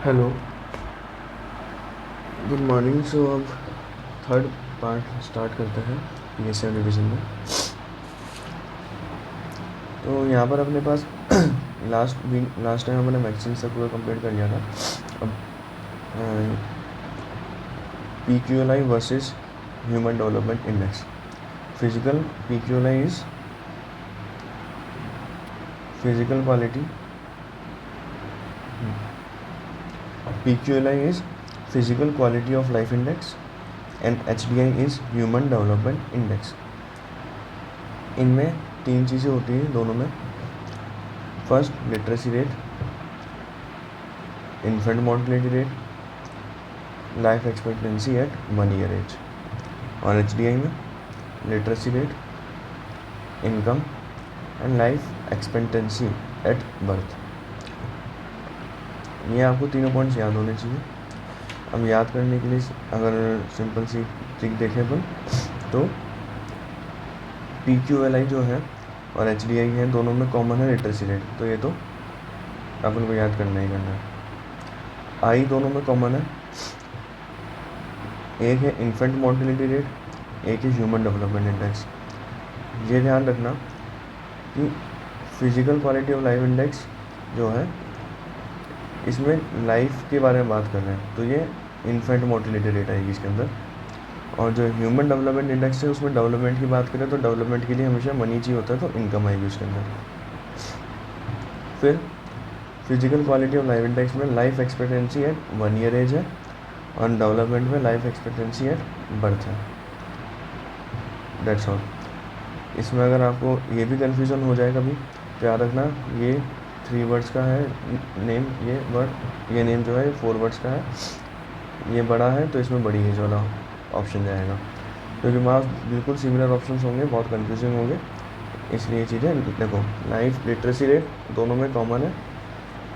Hello, good morning. सो अब third part start करते हैं पीएसएम रिवीजन में। तो यहाँ पर अपने पास लास्ट टाइम हमने वैक्सीन से पूरा कंप्लीट कर लिया था। अब PQLI versus human development index. Physical PQLI is physical quality, PQLI is physical quality of life index and HDI is human development index। इनमें तीन चीज़ें होती हैं दोनों में। First literacy rate, infant mortality rate, life expectancy at 1 year age. और HDI में literacy rate, income and life expectancy at birth. ये आपको तीनों पॉइंट्स याद होने चाहिए। अब याद करने के लिए अगर सिंपल सी ट्रिक देखें अपन तो PQLI जो है और HDI है दोनों में कॉमन है लिटरेसी रेट, तो ये तो अपन को याद करना ही करना है। आई दोनों में कॉमन है, एक है इन्फेंट मोर्टेलिटी रेट, एक है ह्यूमन डेवलपमेंट इंडेक्स। ये ध्यान रखना कि physical quality of life index जो है इसमें लाइफ के बारे में बात कर रहे हैं, तो ये इन्फेंट मोर्टेलिटी रेट आएगी इसके अंदर। और जो ह्यूमन डेवलपमेंट इंडेक्स है उसमें डेवलपमेंट की बात करें तो डेवलपमेंट के लिए हमेशा मनी चाहिए होता है, तो इनकम आएगी उसके अंदर। फिर physical quality of life index में life expectancy at 1 year age है और डेवलपमेंट में लाइफ एक्सपेक्टेंसी एट बर्थ है। That's all. इसमें अगर आपको ये भी कन्फ्यूज़न हो जाए कभी तो याद रखना ये 3 वर्ड्स का है नेम, ये नेम जो है 4 वर्ड्स का है। ये बड़ा है तो इसमें बड़ी एज वाला ऑप्शन जाएगा, क्योंकि वहाँ बिल्कुल सिमिलर ऑप्शंस होंगे, बहुत कंफ्यूजिंग होंगे, इसलिए ये चीज़ें देखो। लाइफ लिटरेसी रेट दोनों में कॉमन है।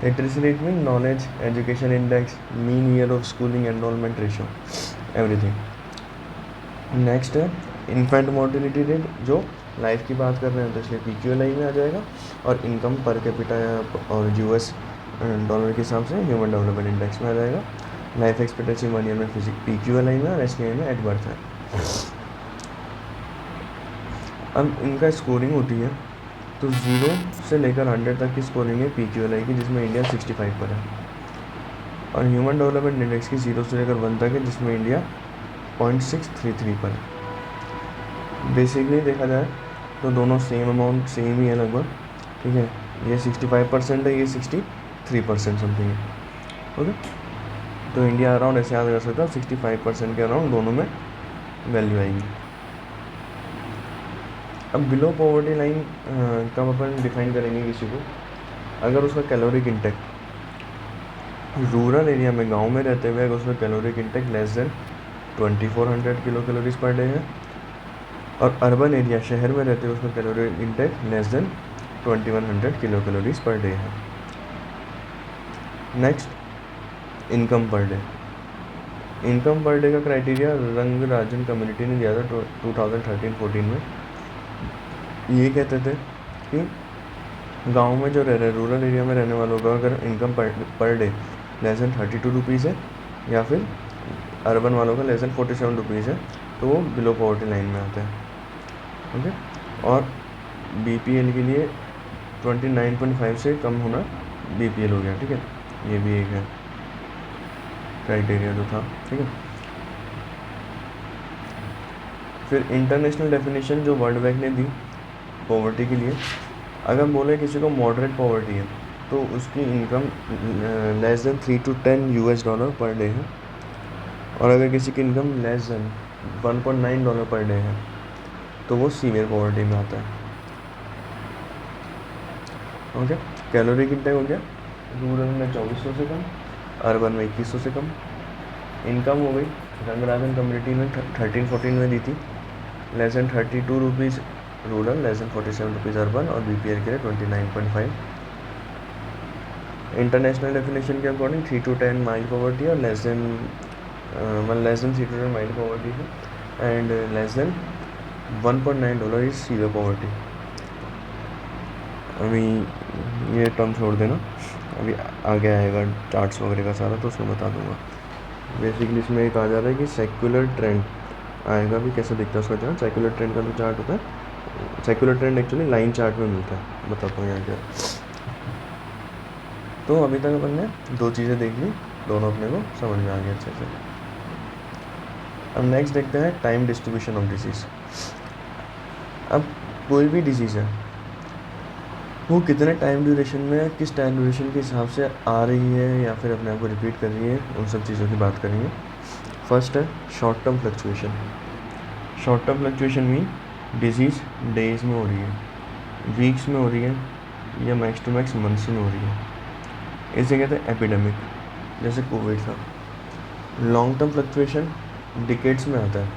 लिटरेसी रेट में knowledge, education index, mean year of schooling, enrolment ratio, everything. Next है इन्फेंट मोर्टेलिटी रेट, जो लाइफ की बात कर रहे हैं तो इसलिए PQLI में आ जाएगा। और इनकम पर कैपिटा और US डॉलर के हिसाब से ह्यूमन डेवलपमेंट इंडेक्स में आ जाएगा। लाइफ एक्सपेक्टेंसी 1 ईयर में PQLI में और HDI में एट बर्थ है। अब इनका स्कोरिंग होती है तो 0 से लेकर 100 तक की स्कोरिंग है PQLI की, जिसमें इंडिया 65 पर है। और ह्यूमन डेवलपमेंट इंडेक्स की 0 से लेकर 1 तक है, जिसमें इंडिया 0.633 पर है। बेसिकली देखा जाए तो दोनों सेम अमाउंट सेम ही है लगभग, ठीक है। ये 65% है, ये 63% समथिंग है, ओके। तो इंडिया अराउंड ऐसे याद कर सकता है 65% के अराउंड दोनों में वैल्यू आएगी। अब बिलो पॉवर्टी लाइन कब अपन डिफाइन करेंगे किसी को, अगर उसका कैलोरिक इंटेक रूरल एरिया में गांव में रहते हुए अगर उसका caloric intake less than 2400 kilo calories per day है, और अर्बन एरिया शहर में रहते हुए उसका caloric intake less than 2100 kilo calories per day है। Next income per day. Income per day का क्राइटेरिया रंग राजन कम्युनिटी ने दिया था 2013-14 में। ये कहते थे कि गांव में जो रह रहे रूरल एरिया में रहने वालों का अगर income per day less than 32 rupees है, या फिर अर्बन वालों का लेस देन 47 रुपीज़ है, तो वो बिलो पॉवर्टी लाइन में आते हैं, ओके। और BPL के लिए 29.5 से कम होना BPL हो गया, ठीक है। ये भी एक है क्राइटेरिया जो था, ठीक है। फिर इंटरनेशनल डेफिनेशन जो वर्ल्ड बैंक ने दी पॉवर्टी के लिए, अगर बोले किसी को मॉडरेट पॉवर्टी है तो उसकी income less than 3 to 10 US dollar पर डे है। और अगर किसी की इनकम लेस देन 1.9 डॉलर पर डे है तो वो सीवियर पॉवर्टी में आता है, ओके। कैलोरी इंटेक हो गया रूरल में 2400 से कम, अर्बन में 2100 से कम। इनकम हो गई रंगराजन कम्युनिटी में 13-14 में दी थी, less than 32 rupees rural, less than 47 rupees urban, और BPL के लिए 29.5। इंटरनेशनल डेफिनेशन के अकॉर्डिंग 3 to 10 माइल्ड पॉवर्टी और less than 3 to 10 mild poverty है, and less than 1.9 dollar is severe poverty. अभी ये टर्म छोड़ देना, अभी आगे आएगा चार्ट्स वगैरह का सारा, तो उसमें बता दूंगा। बेसिकली इसमें एक आ जा रहा है कि सेक्युलर ट्रेंड आएगा भी, कैसे दिखता है उसका चार्ट। सेक्युलर ट्रेंड का जो चार्ट होता है, secular trend actually line chart में मिलता है, बताता हूँ यहाँ क्या। तो अभी तक अपन ने दो चीज़ें देख ली, दोनों अपने को समझ में आ गया अच्छे से। अब नेक्स्ट देखते हैं टाइम डिस्ट्रीब्यूशन ऑफ डिजीज़। अब कोई भी डिजीज़ है वो कितने टाइम ड्यूरेशन में, किस टाइम ड्यूरेशन के हिसाब से आ रही है या फिर अपने आप को रिपीट कर रही है, उन सब चीज़ों की बात करेंगे। फर्स्ट है short term fluctuation. Short term fluctuation mean disease days में हो रही है, वीक्स में हो रही है, या मैक्स टू मैक्स मंथ्स में हो रही है, इसे कहते हैं एपिडेमिक, जैसे कोविड था। लॉन्ग टर्म फ्लक्चुएशन डिकेड्स में आता है,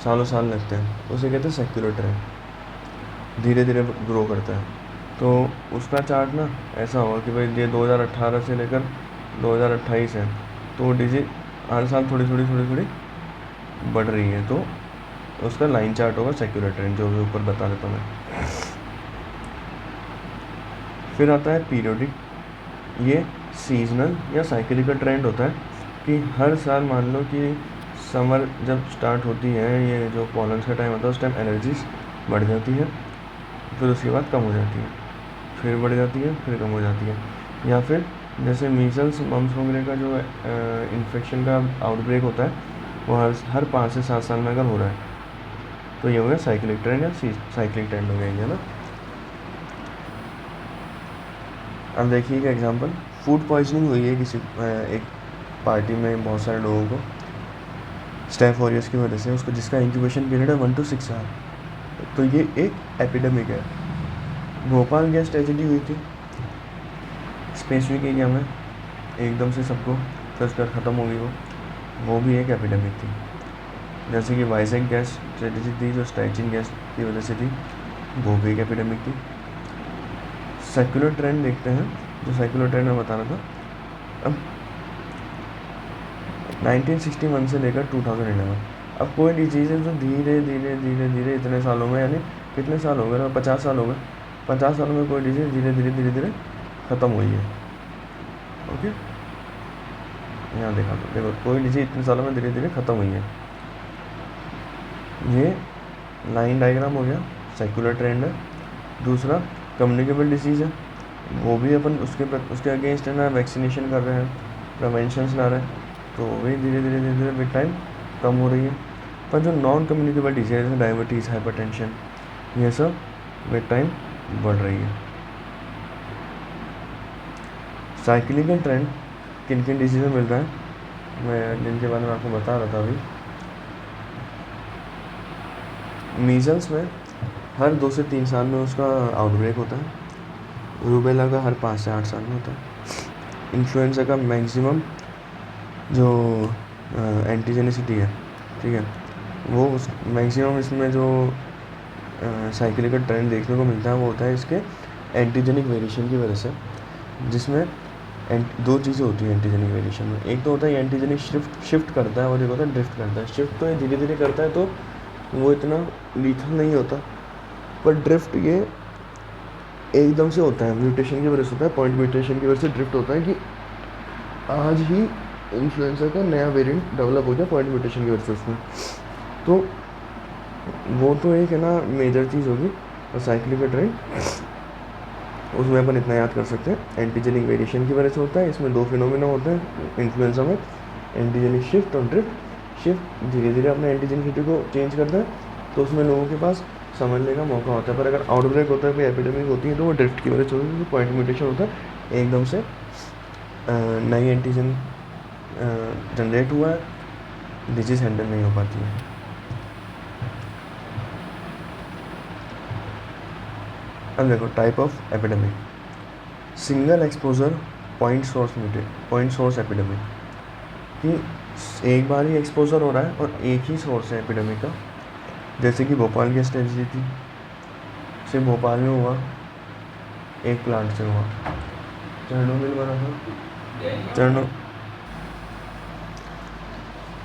सालों साल लगते हैं, उसे कहते हैं सेक्युलर ट्रेंड, धीरे धीरे ग्रो करता है। तो उसका चार्ट ना ऐसा होगा कि भाई ये 2018 से लेकर 2028 है, तो वो डिजीज हर साल थोड़ी थोड़ी बढ़ रही है, तो उसका लाइन चार्ट होगा सेक्युलर ट्रेंड, जो भी ऊपर बता देता हूँ मैं। फिर आता है पीरियोडिक। ये सीजनल या साइकिलिकल ट्रेंड होता है कि हर साल मान लो कि समर जब स्टार्ट होती है, ये जो पॉलन्स का टाइम होता है, उस टाइम एनर्जीज बढ़ जाती है, फिर उसके बाद कम हो जाती है, फिर बढ़ जाती है, फिर कम हो जाती है। या फिर जैसे मीजल्स मम्स वगैरह का जो इन्फेक्शन का आउटब्रेक होता है, वो हर 5 से 7 साल में अगर हो रहा है, तो ये हो गया साइक्लिक ट्रेंड या साइक्लिक ट्रेंड हो गया ये ना। अब देखिए एक एग्जांपल, फूड पॉइजनिंग हुई है किसी एक पार्टी में बहुत सारे लोगों को स्टेफ ऑरियस की वजह से, उसको जिसका इंक्यूबेशन पीरियड है 1 to 6 आवर, तो ये एक एपिडेमिक है। भोपाल गैस ट्रेजेडी हुई थी स्पेसिफिक एरिया में, एकदम से सबको फ्लश कर ख़त्म हो गई, वो भी एक एपिडेमिक थी। जैसे कि वाइजैक गैस ट्रेजेडी थी जो स्टाइचिन गैस की वजह से थी, वो भी एक एपिडेमिक थी। सेक्युलर ट्रेंड देखते हैं, जो सेक्युलर ट्रेंड मैं बता रहा था। अब 1961 से लेकर 2011, अब कोई डिजीज़ है जो धीरे धीरे धीरे धीरे इतने सालों में, यानी कितने साल हो गए, 50 साल हो गए, 50 सालों में कोई डिजीज़ धीरे धीरे ख़त्म हुई है। ओके, यहाँ देखा तो देखो, कोई डिजीज़ इतने सालों में धीरे धीरे ख़त्म हुई है। ये लाइन डायग्राम हो गया, सेक्युलर ट्रेंड है। दूसरा कम्युनिकेबल डिसीज़ है, वो भी अपन उसके अगेंस्ट है ना वैक्सीनेशन कर रहे हैं, प्रिवेंशन ला रहे हैं, तो वही धीरे धीरे विद टाइम कम हो रही है। पर जो नॉन कम्युनिकेबल डिजीज है, डायबिटीज़, हाइपरटेंशन, ये सब विद टाइम बढ़ रही है। साइक्लिकल ट्रेंड किन किन डिजीज में मिल रहा है, मैं जिनके बारे में आपको बता रहा था अभी। मीजल्स में हर 2 से 3 साल में उसका आउटब्रेक होता है। रूबेला का हर 5 से 8 साल में होता है। इन्फ्लुएंजा का मैक्सिमम जो एंटीजेनिसिटी है, ठीक है, वो उस मैक्सिमम इसमें जो साइक्लिकल ट्रेंड देखने को मिलता है, वो होता है इसके एंटीजेनिक वेरिएशन की वजह से, जिसमें दो चीज़ें होती हैं एंटीजेनिक वेरिएशन में। एक तो होता है एंटीजेनिक शिफ्ट करता है, और एक होता है ड्रिफ्ट करता है। शिफ्ट तो ये धीरे धीरे करता है, तो वो इतना लीथल नहीं होता, पर ड्रिफ्ट ये एकदम से होता है, म्यूटेशन की वजह से होता है, पॉइंट म्यूटेशन की वजह से ड्रिफ्ट होता है कि आज ही इन्फ्लुएंजा का नया वेरिएंट डेवलप हो गया पॉइंट म्यूटेशन की वजह से उसमें। तो वो तो एक है ना मेजर चीज़ होगी। और साइक्लिकल ट्रेंड उसमें अपन इतना याद कर सकते हैं, एंटीजेनिक वेरिएशन की वजह से होता है। इसमें 2 फिनोमिना होते हैं इन्फ्लुएंजा में, एंटीजेनिक शिफ्ट और ड्रिफ्ट। शिफ्ट धीरे धीरे अपने एंटीजेनिसिटी को चेंज करता है, तो उसमें लोगों के पास समझने का मौका होता है। पर अगर आउटब्रेक होता है, कोई एपिडेमिक होती है, तो वो ड्रिफ्ट की वजह से होती है, तो पॉइंट म्यूटेशन होता है, एकदम से नई एंटीजन जनरेट हुआ है, डिजीज़ हैंडल नहीं हो पाती है। अब देखो type of epidemic, single exposure point source epidemic, कि एक बार ही एक्सपोजर हो रहा है और एक ही सोर्स है एपिडेमिक का। जैसे कि भोपाल की स्ट्रेटजी थी, सिर्फ भोपाल में हुआ, एक प्लांट से हुआ, चेरनोबिल बना था।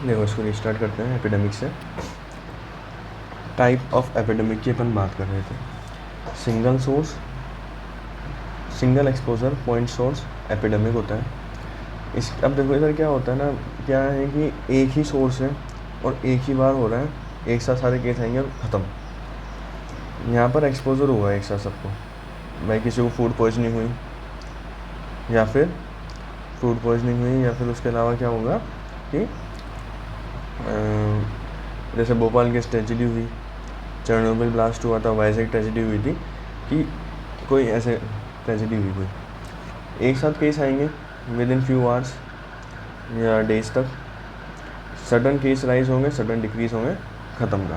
देखो इसको रिस्टार्ट करते हैं एपिडेमिक से। टाइप ऑफ एपिडेमिक की अपन बात कर रहे थे, single source, single exposure point source epidemic होता है। इस अब देखो इधर क्या होता है ना, क्या है कि एक ही सोर्स है और एक ही बार हो रहा है, एक साथ सारे केस आएंगे और ख़त्म। यहाँ पर एक्सपोजर हुआ है एक साथ सबको, भाई किसी को फूड पॉइजनिंग हुई या फिर उसके अलावा क्या होगा कि जैसे भोपाल गैस ट्रेजिडी हुई, चेरनोबिल ब्लास्ट हुआ था, वाइजैक ट्रेजिडी हुई थी, कि कोई ऐसे ट्रेजिडी हुई कोई, एक साथ केस आएंगे विद इन फ्यू आवर्स या डेज तक, सडन केस राइज होंगे, सडन डिक्रीज होंगे, ख़त्म का।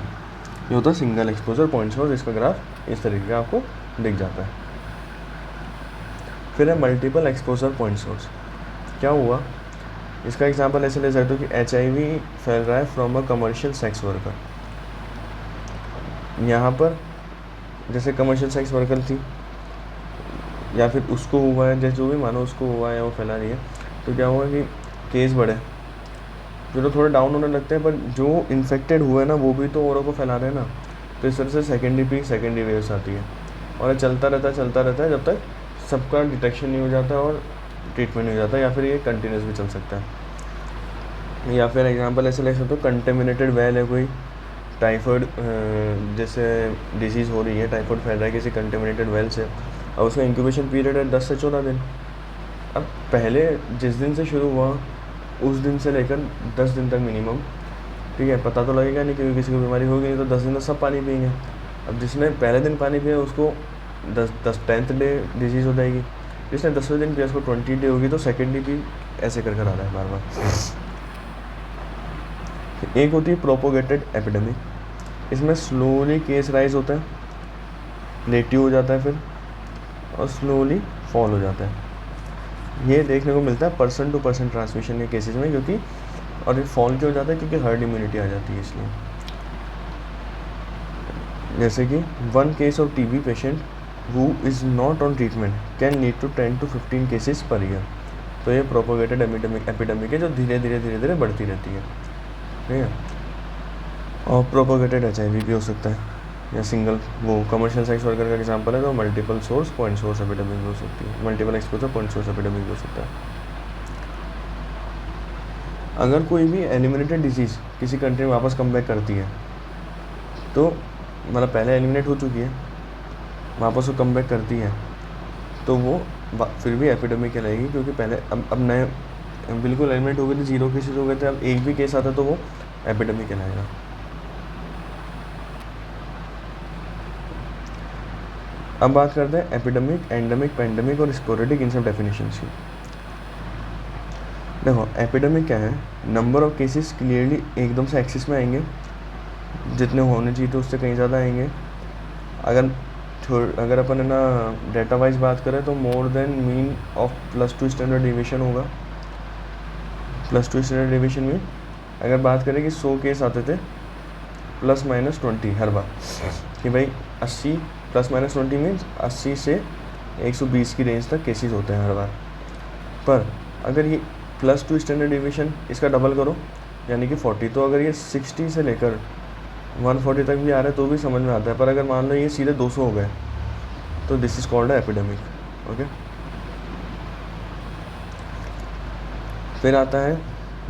ये होता है सिंगल एक्सपोजर पॉइंट सोर्स। इसका ग्राफ इस तरीके का आपको दिख जाता है। फिर है मल्टीपल एक्सपोजर पॉइंट सोर्स। क्या हुआ, इसका एग्जांपल ऐसे ले सकते हो कि HIV फैल रहा है from a commercial sex worker. यहाँ पर जैसे कमर्शियल सेक्स वर्कर थी या फिर उसको हुआ है, जैसे जो भी मानो उसको हुआ है, वो फैला रही है, तो क्या हुआ कि केस बढ़े, जो तो थोड़े डाउन होने लगते हैं, पर जो इन्फेक्टेड हुए हैं ना वो भी तो औरों को फैला रहे हैं ना। तो इस तरह से सेकेंडरी वेव्स आती है और ये चलता रहता है जब तक सबका डिटेक्शन नहीं हो जाता और ट्रीटमेंट नहीं हो जाता, या फिर ये कंटिन्यूस भी चल सकता है। या फिर एग्जांपल ऐसे ले सकते हो, कंटेमिनेटेड वेल है कोई, टाइफाइड जैसे डिजीज़ हो रही है, टाइफाइड फैल रहा है किसी कंटेमिनेटेड वेल से, और उसका इंक्यूबेशन पीरियड है 10 से 14 दिन। अब पहले जिस दिन से शुरू हुआ उस दिन से लेकर 10 दिन तक मिनिमम, ठीक है, पता तो लगेगा नहीं क्योंकि किसी को बीमारी होगी नहीं, तो 10 दिन तक सब पानी पिएंगे। अब जिसने पहले दिन पानी पिया उसको 10th डे डिजीज़ हो जाएगी, जिसने 10वें दिन पिया उसको 20 डे होगी, तो सेकेंडली भी ऐसे कर आ रहा है बार बार। एक होती है प्रोपोगेटेड एपिडेमिक, इसमें स्लोली केस राइज होता है, प्लेट्यू हो जाता है फिर, और स्लोली फॉल हो जाता है। ये देखने को मिलता है पर्सन टू पर्सन ट्रांसमिशन के केसेस में, क्योंकि और ये फॉल क्यों हो जाता है, क्योंकि हर्ड इम्यूनिटी आ जाती है इसलिए। जैसे कि 1 case of TB patient who is not on treatment can lead to 10 to 15 cases per year. तो ये प्रोपोगेटेड एपिडेमिक है जो धीरे धीरे बढ़ती रहती है, ठीक है। और प्रोपोगेटेड HIV भी हो सकता है, या सिंगल वो कमर्शियल सेक्स वर्कर का एग्जांपल है, तो multiple source point source epidemic भी हो सकती है, multiple exposure point source epidemic भी हो सकता है। अगर कोई भी एलिमिनेटेड डिजीज़ किसी कंट्री में वापस कम बैक करती है, तो मतलब पहले एलिमिनेट हो चुकी है, वापस वो कम बैक करती है, तो वो फिर भी एपिडेमिक कहलाएगी, क्योंकि पहले अब नए बिल्कुल एलिमिनेट हो गए थे, 0 केसेस हो गए थे, अब एक भी केस आता तो वो एपिडेमिक कहलाएगा। अब बात करते हैं एपिडेमिक, एंडेमिक, पेंडेमिक और स्पोरेडिक, इन सब डेफिनेशंस की। देखो एपिडेमिक क्या है, नंबर ऑफ केसेस क्लियरली एकदम से एक्सिस में आएंगे, जितने होने चाहिए थे उससे कहीं ज़्यादा आएंगे। अगर अपन है ना डेटा वाइज बात करें तो more than mean of +2 standard deviation होगा। +2 स्टैंडर्ड डिविएशन में अगर बात करें कि 100 केस आते थे ±20 हर बार, कि भाई 80 ±20 मीन्स 80 से 120 की रेंज तक केसेस होते हैं हर बार। पर अगर ये +2 स्टैंडर्ड डिविएशन इसका डबल करो यानी कि 40, तो अगर ये 60 से लेकर 140 तक भी आ रहा है तो भी समझ में आता है। पर अगर मान लो ये सीधे 200 हो गए तो this is called epidemic, okay. फिर आता है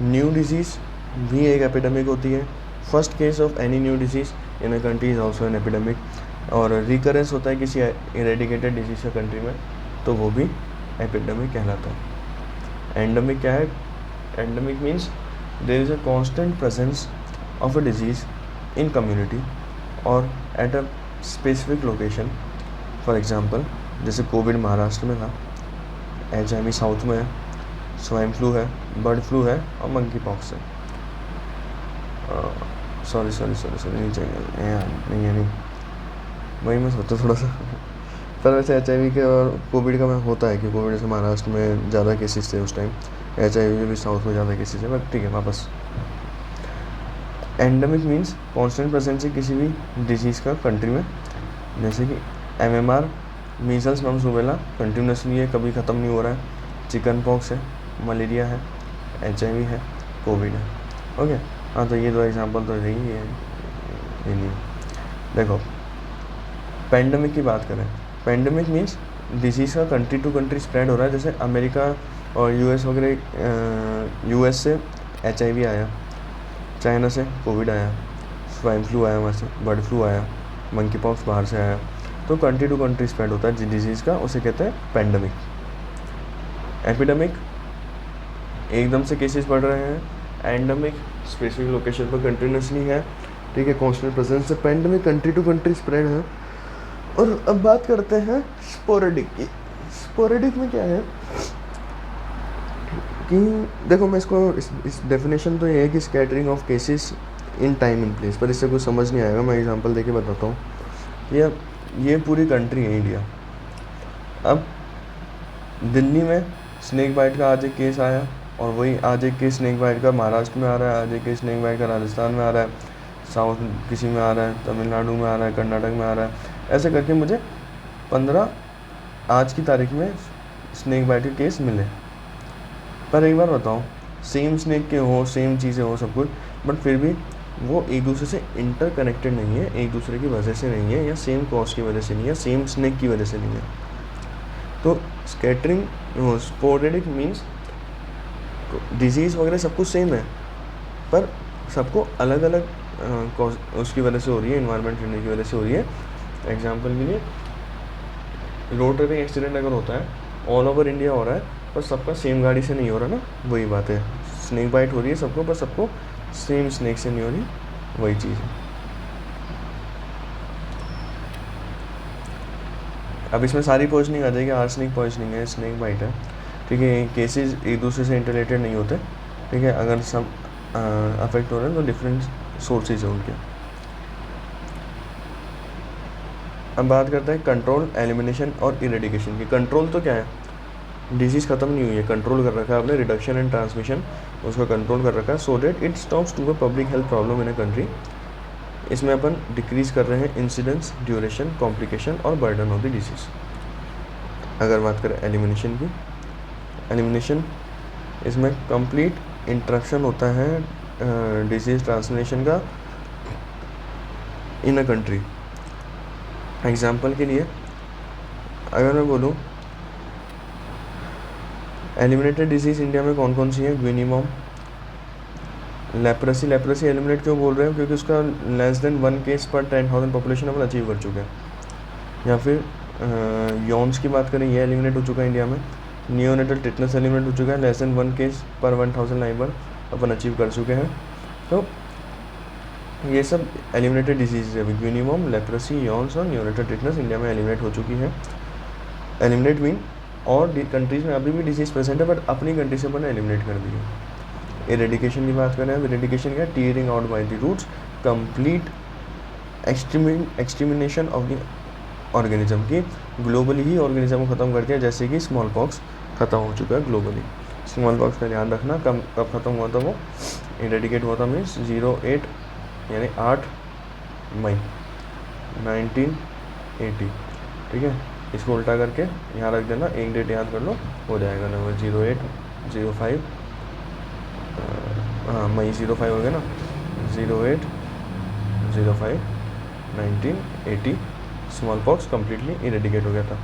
न्यू डिजीज़, भी एक एपिडेमिक होती है। First case of any new disease in a country is also an epidemic. और रिकरेंस होता है किसी इरेडिकेटेड डिजीज़ का कंट्री में, तो वो भी एपिडेमिक कहलाता है। एंडेमिक क्या है, endemic means there is a constant presence of a disease in community और at a specific location. For example जैसे कोविड महाराष्ट्र में था, HIV साउथ में है, स्वाइन फ्लू है, बर्ड फ्लू है और मंकी पॉक्स है। सॉरी नहीं चाहिए, नहीं है नहीं, वही मैं सोचा थोड़ा सा। पर वैसे HIV के और कोविड का में होता है कि कोविड जैसे महाराष्ट्र में ज़्यादा केसेस थे उस टाइम, HIV भी साउथ में ज़्यादा केसेस है, बट ठीक है वापस। एंडेमिक मीन्स कॉन्स्टेंट प्रेजेंस है किसी भी डिजीज़ का कंट्री में, जैसे कि MMR measles mumps rubella continuously है, कभी ख़त्म नहीं हो रहा है। चिकन पॉक्स है, मलेरिया है, HIV है, कोविड है, ओके। हाँ तो ये 2 एग्जांपल तो रही है ये नहीं। देखो पेंडेमिक की बात करें, पेंडेमिक मीन्स डिजीज़ का कंट्री टू कंट्री स्प्रेड हो रहा है, जैसे अमेरिका और यूएस वगैरह, यूएस से HIV आया, चाइना से कोविड आया, स्वाइन फ्लू आया, वहाँ से बर्ड फ्लू आया, मंकी पॉक्स बाहर से आया। तो कंट्री टू कंट्री स्प्रेड होता है डिजीज़ का, उसे कहते हैं पेंडेमिक। एपिडेमिक एकदम से केसेस बढ़ रहे हैं, एंडेमिक स्पेसिफिक लोकेशन पर कंटिन्यूसली है, ठीक है, कांस्टेंट प्रेजेंस से। Pandemic country to country spread है। और अब बात करते हैं स्पोरेडिक की। स्पोरेडिक में क्या है कि देखो, मैं इसको इस डेफिनेशन तो ये है कि scattering of cases in time in place, पर इससे कुछ समझ नहीं आएगा, मैं एग्जांपल देके बताता हूँ। ये पूरी कंट्री है इंडिया। अब दिल्ली में स्नेक बाइट का आज एक केस आया, और वही आज एक केस स्नेक बाइट का महाराष्ट्र में आ रहा है, आज एक केस स्नेक बाइट का राजस्थान में आ रहा है, साउथ किसी में आ रहा है, तमिलनाडु में आ रहा है, कर्नाटक में आ रहा है। ऐसे करके मुझे 15 आज की तारीख में स्नेक बाइट के केस मिले। पर एक बार बताओ, सेम स्नेक के हो, सेम चीज़ें हो, सब कुछ, बट फिर भी वो एक दूसरे से इंटरकनेक्टेड नहीं है, एक दूसरे की वजह से नहीं है, या सेम कॉज की वजह से नहीं है, सेम स्नेक की वजह से नहीं है। तो स्कैटरिंग स्पोरेडिक मीन्स डिजीज़ वगैरह सब कुछ सेम है, पर सबको अलग अलग कॉज उसकी वजह से हो रही है, इन्वायरमेंट चेंज की वजह से हो रही है। एग्जाम्पल के लिए, रोड ट्रैफिक एक्सीडेंट अगर होता है, ऑल ओवर इंडिया हो रहा है, पर सबका सेम गाड़ी से नहीं हो रहा ना, वही बात है। स्नेक बाइट हो रही है सबको, पर सबको सेम स्नेक से नहीं हो रही, वही चीज़ है। अब इसमें सारी पॉइजनिंग आ जाएगी, आर्सेनिक पॉइजनिंग है, स्नेक बाइट है, ठीक है। केसेस एक दूसरे से इंटरलेटेड नहीं होते, ठीक है। अगर सब अफेक्ट हो रहे हैं तो डिफरेंट सोर्सेज है उनके। अब बात करते हैं कंट्रोल, एलिमिनेशन और इरेडिकेशन की। कंट्रोल तो क्या है, डिजीज़ ख़त्म नहीं हुई है, कंट्रोल कर रखा है आपने, रिडक्शन एंड ट्रांसमिशन उसका कंट्रोल कर रखा है, so that it stops to a public health problem in a country. इसमें अपन डिक्रीज़ कर रहे हैं इंसिडेंस, ड्यूरेशन, कॉम्प्लिकेशन और बर्डन ऑफ द डिजीज़। अगर बात करें एलिमिनेशन की, एलिमिनेशन इसमें कंप्लीट इंटरप्शन होता है डिजीज़ ट्रांसमिशन का इन अ कंट्री। एग्जाम्पल के लिए अगर मैं बोलूँ, एलिमिनेटेड डिजीज़ इंडिया में कौन कौन सी है, गुइनी वॉर्म, लेप्रेसी। लेप्रेसी एलिमिनेट क्यों बोल रहे हैं, क्योंकि उसका लेस देन 1 केस पर 10,000 पॉपुलेशन अपन अचीव कर चुके हैं। या फिर यॉन्स की बात करें, ये एलिमिनेट हो चुका है इंडिया में। नियोनेटल टिटनेस एलिमिनेट हो चुका है, लेस देन 1 केस पर 1,000 लाइव अपन अचीव कर चुके हैं। तो ये सब एलिमिनेटेड डिजीज़ है, गुइनी वॉर्म, लेप्रेसी, यॉन्स और नियोनेटल टिटनेस इंडिया में एलिमिनेट हो चुकी है। एलिमिनेट मीन और कंट्रीज़ में अभी भी डिजीज़ प्रेजेंट है, बट अपनी कंट्री से अपन एलिमिनेट कर दी है। इरेडिकेशन की बात करें, अब इरेडिकेशन क्या है, tearing out by the roots, complete extermination of the organism की, ग्लोबली ही ऑर्गेनिज्म को ख़त्म कर दिया, जैसे कि स्मॉल पॉक्स ख़त्म हो चुका है ग्लोबली। स्मॉल पॉक्स का ध्यान रखना, कब ख़त्म हुआ था वो, इरेडिकेट हुआ था मीन्स 08 यानी 8 मई 1980, ठीक है। इसको उल्टा करके यहाँ रख देना, एक डेट याद कर लो, हो जाएगा नंबर 0805, हाँ मई 05 हो गया ना, 0805 1980 स्मॉल पॉक्स कम्प्लीटली इरेडिकेट हो गया था।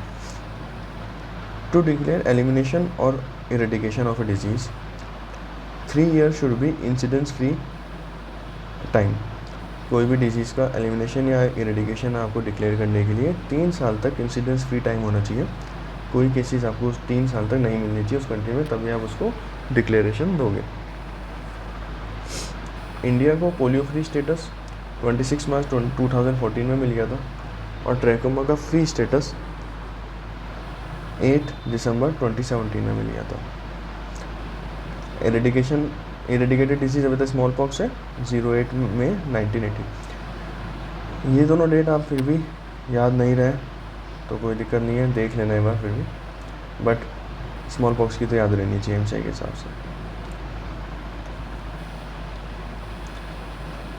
टू डिक्लेयर एलिमिनेशन और eradication of A disease 3 years should be incidence free time. कोई भी डिजीज़ का एलिमिनेशन या इरेडिकेशन आपको डिक्लेयर करने के लिए 3 साल तक इंसिडेंस फ्री टाइम होना चाहिए। कोई केसेस आपको 3 साल तक नहीं मिलनी चाहिए उस कंट्री में, तभी आप उसको डिक्लेरेशन दोगे। इंडिया को पोलियो फ्री स्टेटस 26 मार्च 2014 में मिल गया था, और ट्रैकोमा का फ्री स्टेटस 8 दिसंबर 2017 में मिल गया था। इरेडिकेटेड डिजीज़ अभी तक स्मॉल पॉक्स है 08 में 1980। ये दोनों डेट आप फिर भी याद नहीं रहे तो कोई दिक्कत नहीं है, देख लेना एक बार फिर भी, बट स्मॉल पॉक्स की तो याद रहनी चाहिए एमसीआई के हिसाब से।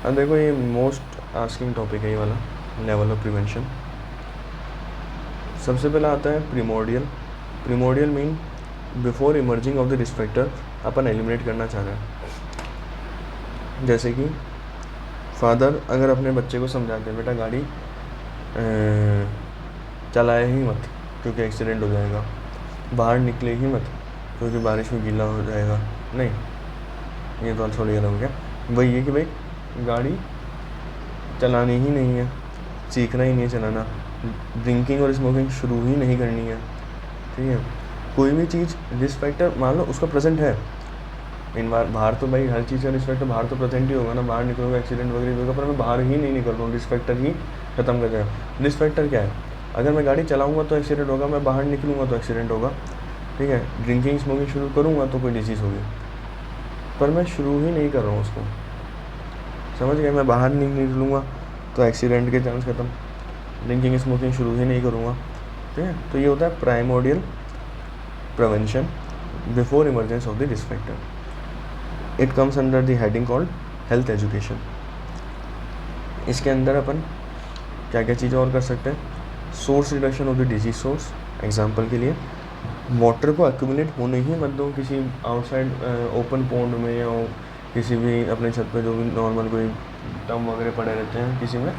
अब देखो, ये मोस्ट आस्किंग टॉपिक है ये वाला, लेवल ऑफ प्रिवेंशन। सबसे पहला आता है primordial. Primordial mean before emerging of the risk factor upon eliminate करना चाह रहे हैं। जैसे कि फादर अगर अपने बच्चे को समझाते हैं, बेटा गाड़ी चलाए ही मत, क्योंकि एक्सीडेंट हो जाएगा, बाहर निकले ही मत क्योंकि बारिश में गीला हो जाएगा, नहीं, ये तो थोड़ी अलग हो गया। वही है कि भाई गाड़ी चलानी ही नहीं है, सीखना ही नहीं है चलाना, ड्रिंकिंग और स्मोकिंग शुरू ही नहीं करनी है, ठीक है। कोई भी चीज़ रिस्क फैक्टर मान लो उसका प्रेजेंट है, इन बाहर तो भाई हर चीज़ का रिस्क फैक्टर बाहर तो प्रेजेंट ही होगा ना, बाहर निकलोगे एक्सीडेंट वगैरह होगा, पर मैं बाहर ही नहीं निकल रहा हूँ, रिस्क फैक्टर ही खत्म कर देगा। रिस्क फैक्टर क्या है, अगर मैं गाड़ी चलाऊँगा तो एक्सीडेंट होगा, मैं बाहर निकलूँगा तो एक्सीडेंट होगा, ठीक है। ड्रिंकिंग स्मोकिंग शुरू करूँगा तो कोई डिजीज़ होगी, पर मैं शुरू ही नहीं कर रहा हूँ उसको, समझ गए। मैं बाहर नहीं निकलूँगा तो एक्सीडेंट के चांस खत्म, ड्रिंकिंग स्मोकिंग शुरू ही नहीं करूँगा, ठीक है। तो ये होता है primordial prevention before emergence of the risk factor. It comes under the heading called health education. इसके अंदर अपन क्या क्या चीज़ें और कर सकते हैं, source reduction of the disease source. Example के लिए वाटर को एक्यूमुलेट होने ही मत दो किसी आउटसाइड ओपन पॉन्ड में या किसी भी अपने छत पे जो भी नॉर्मल कोई टब वगैरह पड़े रहते हैं किसी में,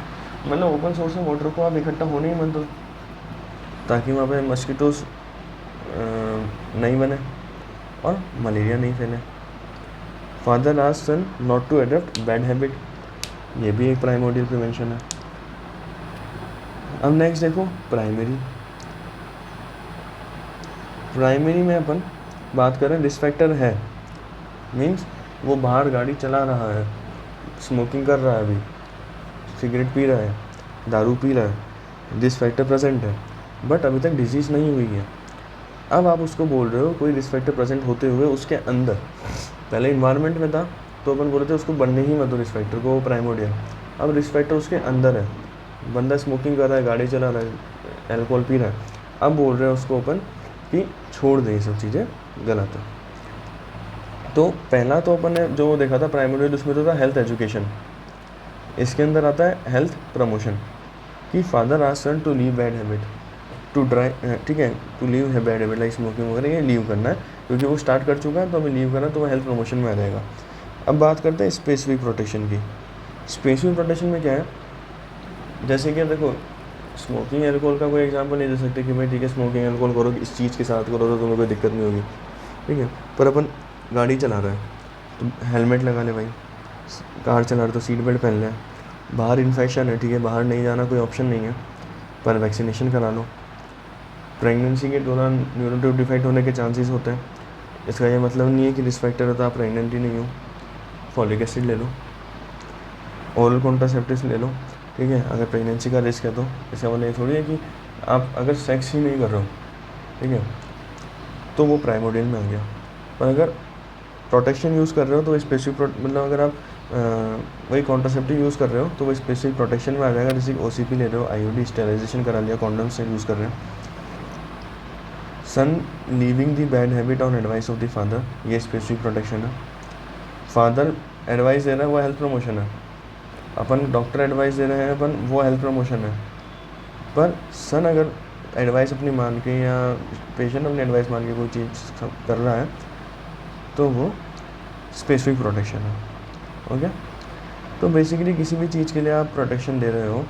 मतलब ओपन सोर्स में वाटर को आप इकट्ठा होने ही मत दो ताकि वहाँ पे मस्कीटोज नहीं बने और मलेरिया नहीं फैले। Father asked son not to adopt bad habit, ये भी एक प्राइमोडियल प्रिवेंशन है। अब नेक्स्ट देखो प्राइमरी में अपन बात करें रिस्क फैक्टर है, मीन्स वो बाहर गाड़ी चला रहा है, स्मोकिंग कर रहा है, अभी सिगरेट पी रहा है, दारू पी रहा है, रिस्क फैक्टर प्रेजेंट है, बट अभी तक डिजीज़ नहीं हुई है। अब आप उसको बोल रहे हो कोई रिस्क फैक्टर प्रेजेंट होते हुए उसके अंदर, पहले इन्वायरमेंट में था तो अपन बोल रहे थे उसको बनने ही मत दो रिस्क फैक्टर को, प्राइमोडियल। अब रिस्क फैक्टर उसके अंदर है, बंदा स्मोकिंग कर रहा है, गाड़ी चला रहा है, अल्कोहल पी रहा है, अब बोल रहे हैं उसको अपन कि छोड़ दें ये सब चीज़ें, गलत है। तो पहला तो अपन ने जो देखा था प्राइमोडियल, उसमें तो था हेल्थ एजुकेशन। इसके अंदर आता है हेल्थ प्रमोशन कि father asked son to leave bad habit to dry, ठीक है, टू लीव है बैड हैबिट लाइक स्मोकिंग वगैरह, ये लीव करना है क्योंकि वो स्टार्ट कर चुका है, तो हमें लीव करना, तो वो हेल्थ प्रमोशन में आ जाएगा। अब बात करते हैं स्पेसिफिक प्रोटेक्शन की। स्पेसिफिक प्रोटेक्शन में क्या है, जैसे कि देखो स्मोकिंग एल्कोहल का कोई एग्जांपल नहीं दे सकते कि भाई ठीक है स्मोकिंग एल्कोहल करो, इस चीज़ के साथ करो तो तुम्हें कोई दिक्कत नहीं होगी, ठीक है। पर अपन गाड़ी चला रहा है तो हेलमेट लगा ले भाई, कार चला रहे तो सीट बेल्ट पहन ले, बाहर इन्फेक्शन है, ठीक है, बाहर नहीं जाना कोई ऑप्शन नहीं है, पर वैक्सीनेशन करा लो। प्रेगनेंसी के दौरान न्यूरोटिव डिफेक्ट होने के चांसेस होते हैं, इसका ये मतलब नहीं है कि रिस्क फैक्टर है तो आप प्रेगनेंट ही नहीं हो। फॉलिक एसिड ले लो, ओरल कॉन्ट्रासेप्टिव्स ले लो, ठीक है, अगर प्रेगनेंसी का रिस्क है तो। इसका मतलब ये थोड़ी है कि आप अगर सेक्स ही नहीं कर रहे हो, ठीक है, तो वो प्राइमोडियल में आ गया। पर अगर प्रोटेक्शन यूज़ कर रहे हो तो स्पेसिफिक मतलब अगर आप वही कॉन्ट्रासेप्टिव यूज़ कर रहे हो तो वो स्पेसिफिक प्रोटेक्शन में आ जाएगा। जैसे OCP ले रहे हो, IUD स्टेरिलाइजेशन करा लिया, कॉन्डम से यूज़ कर रहे हैं। Son leaving the bad habit on advice of the father, ये स्पेसिफिक प्रोटेक्शन है। फादर एडवाइस दे रहा है वो हेल्थ प्रमोशन है, अपन डॉक्टर एडवाइस दे रहे हैं अपन, वो हेल्थ प्रमोशन है। पर सन अगर एडवाइस अपनी मान के या पेशेंट अपनी एडवाइस मान के कोई चीज़ कर रहा है तो वो स्पेसिफिक प्रोटेक्शन है, ओके। तो बेसिकली किसी भी चीज़ के लिए आप प्रोटेक्शन दे रहे हो,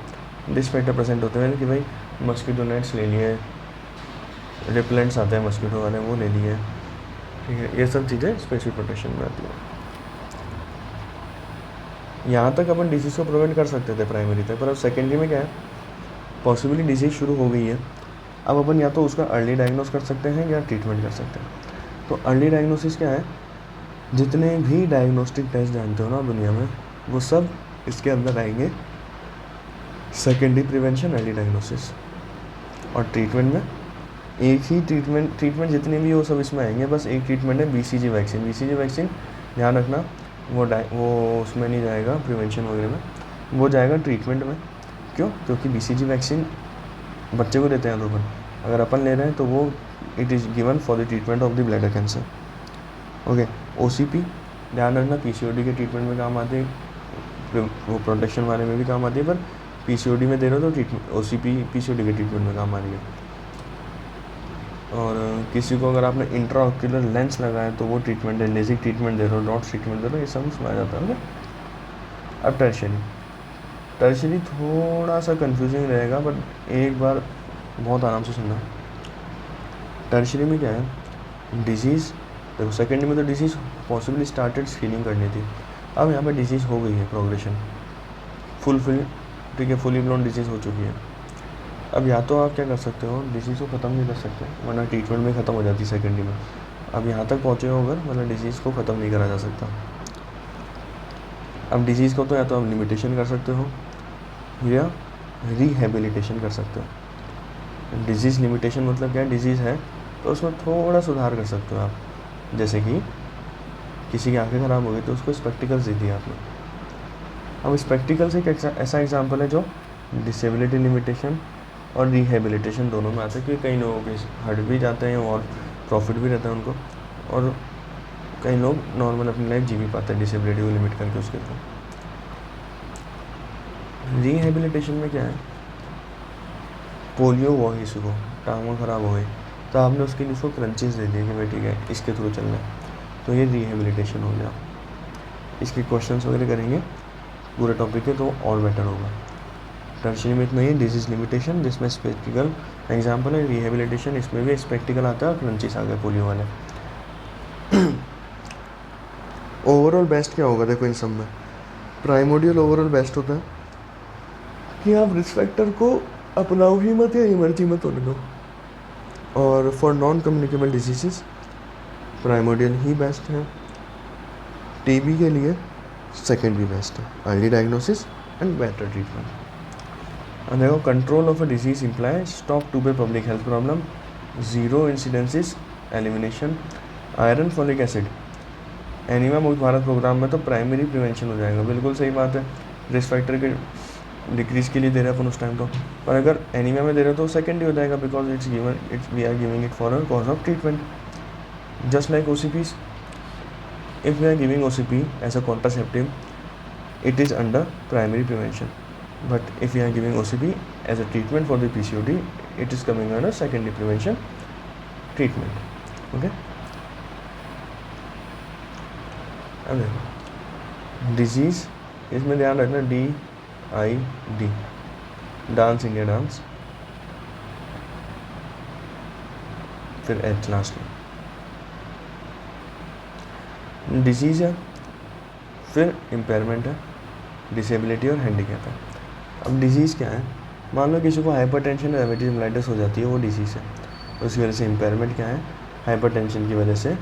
रिस्क फैक्टर प्रेजेंट होते हैं कि भाई मस्कीटो नेट्स ले लिए, रिपेलेंट्स आते हैं मस्कीटो वाले, वो ले लिए, ठीक है, ये सब चीज़ें स्पेसिफिक प्रोटेक्शन में आती हैं। यहाँ तक अपन डिजीज़ को प्रिवेंट कर सकते थे प्राइमरी तक, पर अब सेकेंडरी में क्या है, पॉसिबली डिजीज़ शुरू हो गई है, अब अपन या तो उसका अर्ली डायग्नोस कर सकते हैं या ट्रीटमेंट कर सकते हैं। तो अर्ली डायग्नोसिस क्या है, जितने भी डायग्नोस्टिक टेस्ट जानते हो ना दुनिया में, वो सब इसके अंदर आएंगे। सेकेंडरी प्रिवेंशन, अर्ली डायग्नोसिस, और ट्रीटमेंट में एक ही ट्रीटमेंट जितने भी वो सब इसमें आएंगे, बस एक ट्रीटमेंट है BCG वैक्सीन। BCG वैक्सीन ध्यान रखना, वो उसमें नहीं जाएगा प्रिवेंशन वगैरह में, वो जाएगा ट्रीटमेंट में। क्यों? क्योंकि BCG वैक्सीन बच्चे को देते हैं तो अगर अपन ले रहे हैं तो वो it is given for the treatment of the bladder cancer, okay. OCP ध्यान रखना, PCOD के ट्रीटमेंट में काम आती है, वो प्रोटेक्शन वाले में भी काम आती है, पर PCOD में दे रहे हो तो ट्रीटमेंट OCP PCOD के ट्रीटमेंट में काम आ रही है। और किसी को अगर आपने इंट्राऑक्यूलर लेंस लगाया तो वो ट्रीटमेंट है, लेजिक ट्रीटमेंट दे रहे हो, डॉट्स ट्रीटमेंट दे रहे हो, ये सब उसमें आ जाता है, ओके। अब टर्शरी थोड़ा सा कंफ्यूजिंग रहेगा, बट एक बार बहुत आराम से सुनना। टर्शरी में क्या है, डिजीज़, देखो सेकेंडरी में तो डिजीज़ पॉसिबली स्टार्टेड स्क्रीनिंग करनी थी, अब यहाँ पे डिजीज़ हो गई है प्रोग्रेशन फुलफिल, ठीक है, फुली ब्लोन डिजीज़ हो चुकी है। अब या तो आप क्या कर सकते हो, डिजीज़ को ख़त्म नहीं कर सकते वरना ट्रीटमेंट में ख़त्म हो जाती है सेकेंडरी में। अब यहाँ तक पहुँचे हो अगर, मतलब डिजीज़ को ख़त्म नहीं करा जा सकता। अब डिजीज़ को तो या तो आप लिमिटेशन कर सकते हो या रिहेबिलिटेशन कर सकते हो। डिजीज़ लिमिटेशन मतलब क्या है, डिजीज़ है तो उसमें थोड़ा सुधार कर सकते हो आप, जैसे कि किसी की आंखें ख़राब हो गई तो उसको स्पेक्टिकल्स दे दिया आपने। अब स्पेक्टिकल्स एक ऐसा एग्जाम्पल है जो डिसेबिलिटी लिमिटेशन और रिहेबिलिटेशन दोनों में आता है, क्योंकि कई लोगों के हट भी जाते हैं और प्रॉफिट भी रहता है उनको, और कई लोग नॉर्मल अपनी लाइफ जी भी पाते हैं डिसेबिलिटी को लिमिट करके उसके थ्रू। रिहेबिलिटेशन में क्या है, पोलियो हुआ किसी को, टांगों ख़राब हो गई तो आपने उसके लिए उसको क्रंचेस दे दिए कि भाई ठीक है इसके थ्रू चलना है, तो ये रिहेबिलिटेशन हो गया। इसके क्वेश्चंस वगैरह करेंगे पूरे टॉपिक के तो और बेटर होगा। टर्शरी में इतना ही, डिजीज़ लिमिटेशन जिसमें स्पेक्टिकल एग्जाम्पल है, रिहेबिलिटेशन इसमें भी स्पेक्टिकल आता है और क्रंचेस आ गए पोलियो वाले। ओवरऑल बेस्ट क्या होगा, देखो इन सब में प्राइमोडियल ओवरऑल बेस्ट होता है कि आप रिस्क फैक्टर को अपनाओ ही मत या इमर्जी मत होने दो। और for non communicable disease primordial ही बेस्ट है। टीबी के लिए सेकेंडरी बेस्ट है, early diagnosis and better treatment. और देखो control of a disease imply stop to be public health problem, zero incidences elimination, iron folic acid anaemia मुक्त Bharat programme में तो प्राइमरी प्रिवेंशन हो जाएगा। बिल्कुल सही बात है, रिस्क फैक्टर के डिक्रीज के लिए दे रहे हैं अपन उस टाइम तो, पर अगर एनीमिया में दे रहे हो तो सेकेंडरी हो जाएगा, because it's we are giving it for a cause of treatment. Just like OCPs, if we are giving OCP as a contraceptive, it is under primary prevention, but if we are giving OCP as a treatment for the PCOD, it is coming under secondary prevention treatment. Okay, अब देखो disease, इसमें ध्यान रखना DID, dance India dance, फिर H last में disease है, फिर impairment है, डिसेबिलिटी और हैंडीकैप है। अब डिजीज़ क्या है, मान लो किसी को हाइपरटेंशन या डायबिटीज मेलाइटिस हो जाती है, वो डिजीज़ है, उसकी वजह से इम्पेयरमेंट क्या है, हाइपरटेंशन की वजह से,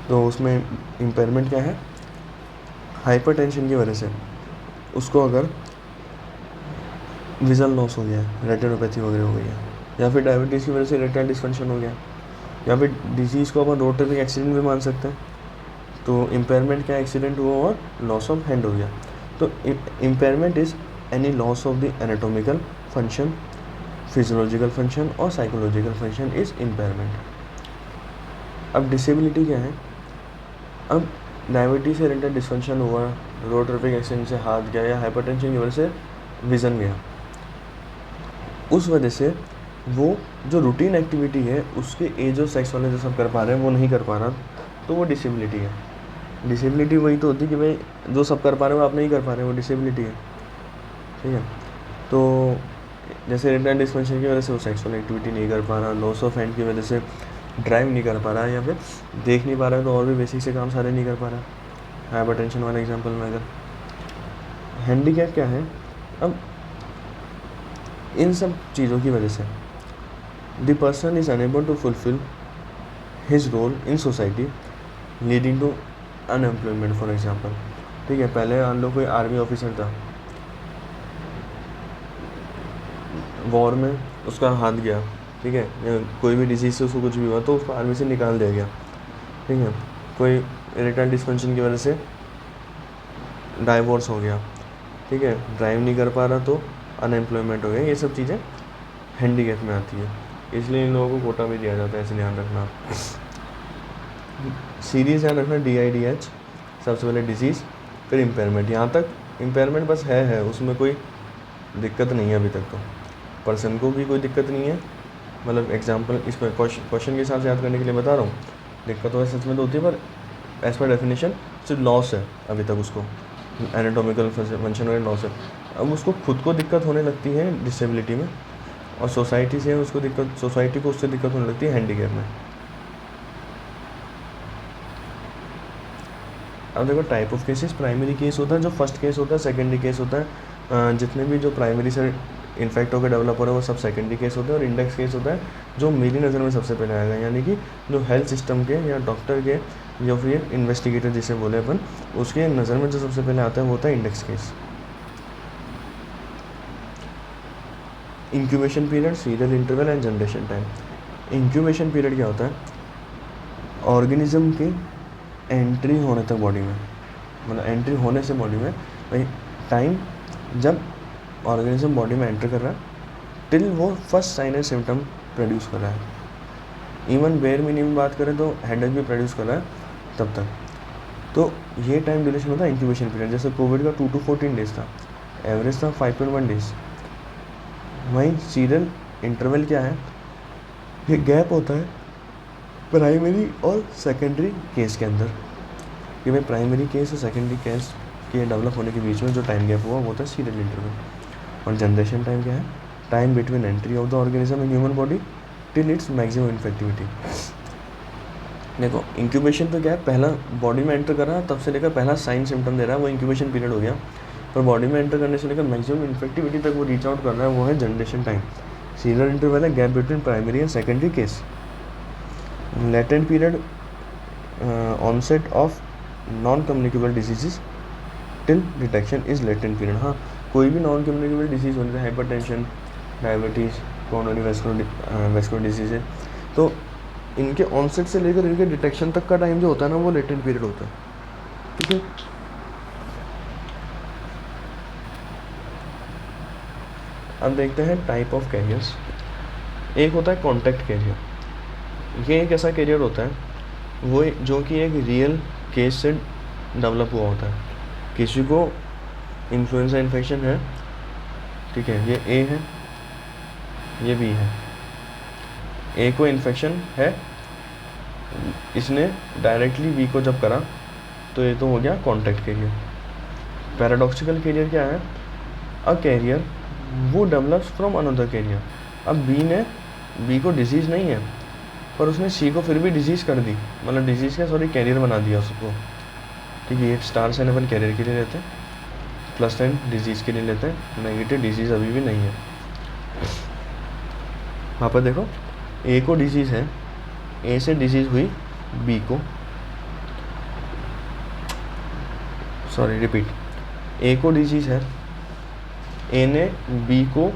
तो उसमें इम्पेयरमेंट क्या है, हाइपरटेंशन की वजह से उसको अगर विजन लॉस हो गया है, रेटिनोपैथी वगैरह हो गई है, या फिर डायबिटीज़ की वजह से रेटिनल डिस्फंक्शन हो गया, या फिर डिजीज़ को अपन रोड ट्रैफिक एक्सीडेंट भी मान सकते हैं, तो इम्पेयरमेंट क्या, एक्सीडेंट हुआ और लॉस ऑफ हैंड हो गया। तो impairment is any loss of the anatomical function, physiological function और साइकोलॉजिकल फंक्शन इज़ इम्पेयरमेंट। अब डिसेबिलिटी क्या है, अब डायबिटीज से रिलेटेड डिस्फंक्शन हुआ, रोड ट्रैफिक एक्सीडेंट से हाथ गया या हाइपरटेंशन की वजह से विज़न गया, उस वजह से वो जो रूटीन एक्टिविटी है उसके एज और सेक्स वाले जो सब कर पा रहे हैं वो नहीं कर पा रहा, तो वो डिसेबिलिटी है। डिसेबिलिटी वही तो होती है कि भाई जो सब कर पा रहे हो आप नहीं कर पा रहे, वो डिसेबिलिटी है, ठीक है। तो जैसे रिटर्न डिस्फंक्शन की वजह से वो सेक्सुअल एक्टिविटी नहीं कर पा रहा, लॉस ऑफ हैंड की वजह से ड्राइव नहीं कर पा रहा, या फिर देख नहीं पा रहा है तो और भी बेसिक से काम सारे नहीं कर पा रहा, हाइपरटेंशन वाले एग्जांपल में। अगर हैंडीकैप क्या है, अब इन सब चीज़ों की वजह से the person is unable to fulfil his role in society leading to unemployment for example, ठीक है। पहले मान लो कोई आर्मी ऑफिसर था, वॉर में उसका हाथ गया, ठीक है, कोई भी डिजीज़ से उसको कुछ भी हुआ तो उसको आर्मी से निकाल दिया गया, ठीक है। कोई इरेक्टाइल डिस्फंक्शन की वजह से डाइवोर्स हो गया, ठीक है, ड्राइव नहीं कर पा रहा तो अनएम्प्लॉयमेंट हो गया, ये सब चीज़ें हैंडीकैप में आती है, इसलिए इन लोगों को कोटा भी दिया जाता है, ऐसे ध्यान रखना। सीरीज ध्यान रखना, DIDH सबसे पहले डिजीज़, फिर इम्पेयरमेंट। यहाँ तक इम्पेयरमेंट बस है उसमें कोई दिक्कत नहीं है अभी तक, तो पर्सन को भी कोई दिक्कत नहीं है, मतलब एग्जांपल इसमें क्वेश्चन के हिसाब से याद करने के लिए बता रहा हूँ, दिक्कत तो सच में तो होती है, पर एज पर डेफिनेशन सिर्फ लॉस है अभी तक, उसको एनाटोमिकल फंक्शन में लॉस है। अब उसको खुद को दिक्कत होने लगती है डिसेबिलिटी में, और सोसाइटी से उसको दिक्कत, सोसाइटी को उससे दिक्कत होने लगती है हैंडीकैप में। अब देखो type of cases, primary case होता है जो फर्स्ट केस होता है, सेकेंडरी केस होता है, जितने भी जो प्राइमरी से इन्फेक्ट होकर डेवलप हो रहे हैं वो सब सेकेंडरी केस होते हैं, और इंडेक्स केस होता है जो मेरी नज़र में सबसे पहले आएगा, यानी कि जो हेल्थ सिस्टम के या डॉक्टर के या फिर इन्वेस्टिगेटर जिसे बोले अपन, उसके नज़र में जो सबसे पहले आता है वो होता है index case. Incubation period, serial interval and generation time. Incubation period क्या होता है? ऑर्गेनिज्म की एंट्री होने तक बॉडी में, मतलब एंट्री होने से बॉडी में, भाई टाइम जब ऑर्गेनिज्म बॉडी में एंटर कर रहा है टिल वो first sign and symptom produce कर रहा है। इवन बेयर मिनिमम बात करें तो हेडेक भी प्रोड्यूस कर रहा है तब तक, तो ये टाइम ड्यूरेशन होता है इंक्यूबेशन पीरियड। जैसे कोविड का 2 to 14 डेज था, एवरेज था 5.1 डेज। वहीं सीरियल इंटरवल क्या है? ये गैप होता है प्राइमरी और सेकेंडरी केस के अंदर, कि भाई प्राइमरी केस और सेकेंडरी केस के डेवलप होने के बीच में जो टाइम गैप हुआ वो होता है सीरियल इंटरवल। और जनरेशन टाइम क्या है? Time between entry of the organism in human body till its maximum infectivity. देखो इंक्यूबेशन तो क्या है, पहला बॉडी में एंटर कर रहा है तब से लेकर पहला साइन सिम्टम दे रहा है वो इंक्यूबेशन पीरियड हो गया, पर बॉडी में एंटर करने से लेकर मैक्सिमम इन्फेक्टिविटी तक वो रीच आउट कर रहा है वो है जनरेशन टाइम। सीरियल इंटरवल है gap between primary and secondary case. Latent period, onset of non communicable diseases till detection is latent period. हाँ, कोई भी नॉन कम्युनिकेबल डिजीज़ होने से, hypertension, diabetes, coronary vascular disease है, तो इनके ऑनसेट से लेकर इनके डिटेक्शन तक का टाइम जो होता है ना वो लेटेंट पीरियड होता है। ठीक है, अब देखते हैं टाइप ऑफ कैरियर्स। एक होता है कॉन्टैक्ट कैरियर। ये एक ऐसा कैरियर होता है वो जो कि एक रियल केस से डेवलप हुआ होता है। किसी को इन्फ्लुएंजा इन्फेक्शन है, ठीक है, ये ए है, ये बी है। ए को इन्फेक्शन है, इसने डायरेक्टली बी को जब करा तो ये तो हो गया कॉन्टैक्ट कैरियर। पैराडॉक्सिकल कैरियर क्या है? अ कैरियर वो डेवलप्स फ्रॉम अनदर कैरियर। अब बी ने, बी को डिजीज़ नहीं है पर उसने सी को फिर भी डिजीज़ कर दी, मतलब डिजीज़ का सॉरी कैरियर बना दिया उसको। ठीक है, एक स्टार साइन अपन कैरियर के लिए लेते हैं, प्लस साइन डिजीज़ के लिए लेते हैं, नेगेटिव डिजीज़ अभी भी नहीं है। वहाँ पर देखो ए को डिजीज़ है, ए से डिजीज़ हुई बी को, सॉरी रिपीट, ए को डिजीज़ है, ए ने बी को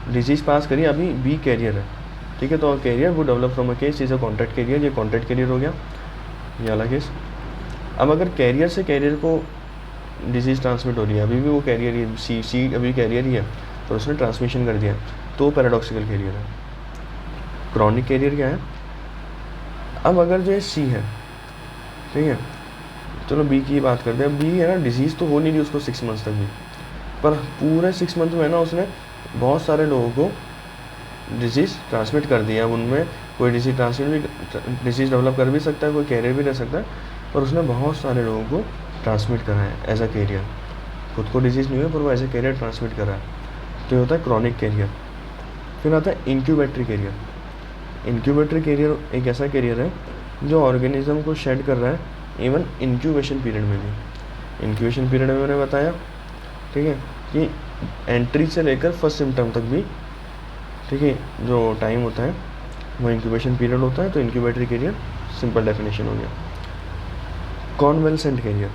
डिजीज़ पास करी, अभी बी कैरियर है। ठीक है, तो कैरियर वो develop from a case is a contact carrier, ये कॉन्टैक्ट कैरियर हो गया, ये अलग केस। अब अगर कैरियर से कैरियर को डिजीज़ ट्रांसमिट हो रही है, अभी भी वो कैरियर ही सी अभी कैरियर ही है पर उसने ट्रांसमिशन कर दिया, तो पैराडॉक्सिकल कैरियर है। क्रॉनिक कैरियर क्या है? अब अगर जो है सी है, ठीक है, चलो बी की बात करते हैं। बी है ना, डिजीज़ तो हो नहीं रही उसको 6 मंथ्स तक भी, पर पूरे 6 मंथ में ना उसने बहुत सारे लोगों को डिजीज़ ट्रांसमिट कर दिया। अब उनमें कोई डिजीज़ डिजीज़ डेवलप कर भी सकता है, कोई कैरियर भी रह सकता है, पर उसने बहुत सारे लोगों को ट्रांसमिट करा है एज अ कैरियर। खुद को डिजीज़ नहीं हुई पर वो एज अ कैरियर ट्रांसमिट करा है, तो ये होता है क्रॉनिक कैरियर। फिर आता है इंक्यूबेटरी कैरियर। इंक्यूबेटरी कैरियर एक ऐसा कैरियर है जो ऑर्गेनिज्म को शेड कर रहा है इवन इंक्यूबेशन पीरियड में भी। इंक्यूबेशन पीरियड में मैंने बताया, ठीक है, कि एंट्री से लेकर फर्स्ट सिम्टम तक भी, ठीक है, जो टाइम होता है वो इंक्यूबेशन पीरियड होता है। तो इंक्यूबेटरी कैरियर सिंपल डेफिनेशन हो गया। कॉन्वेलसेंट कैरियर,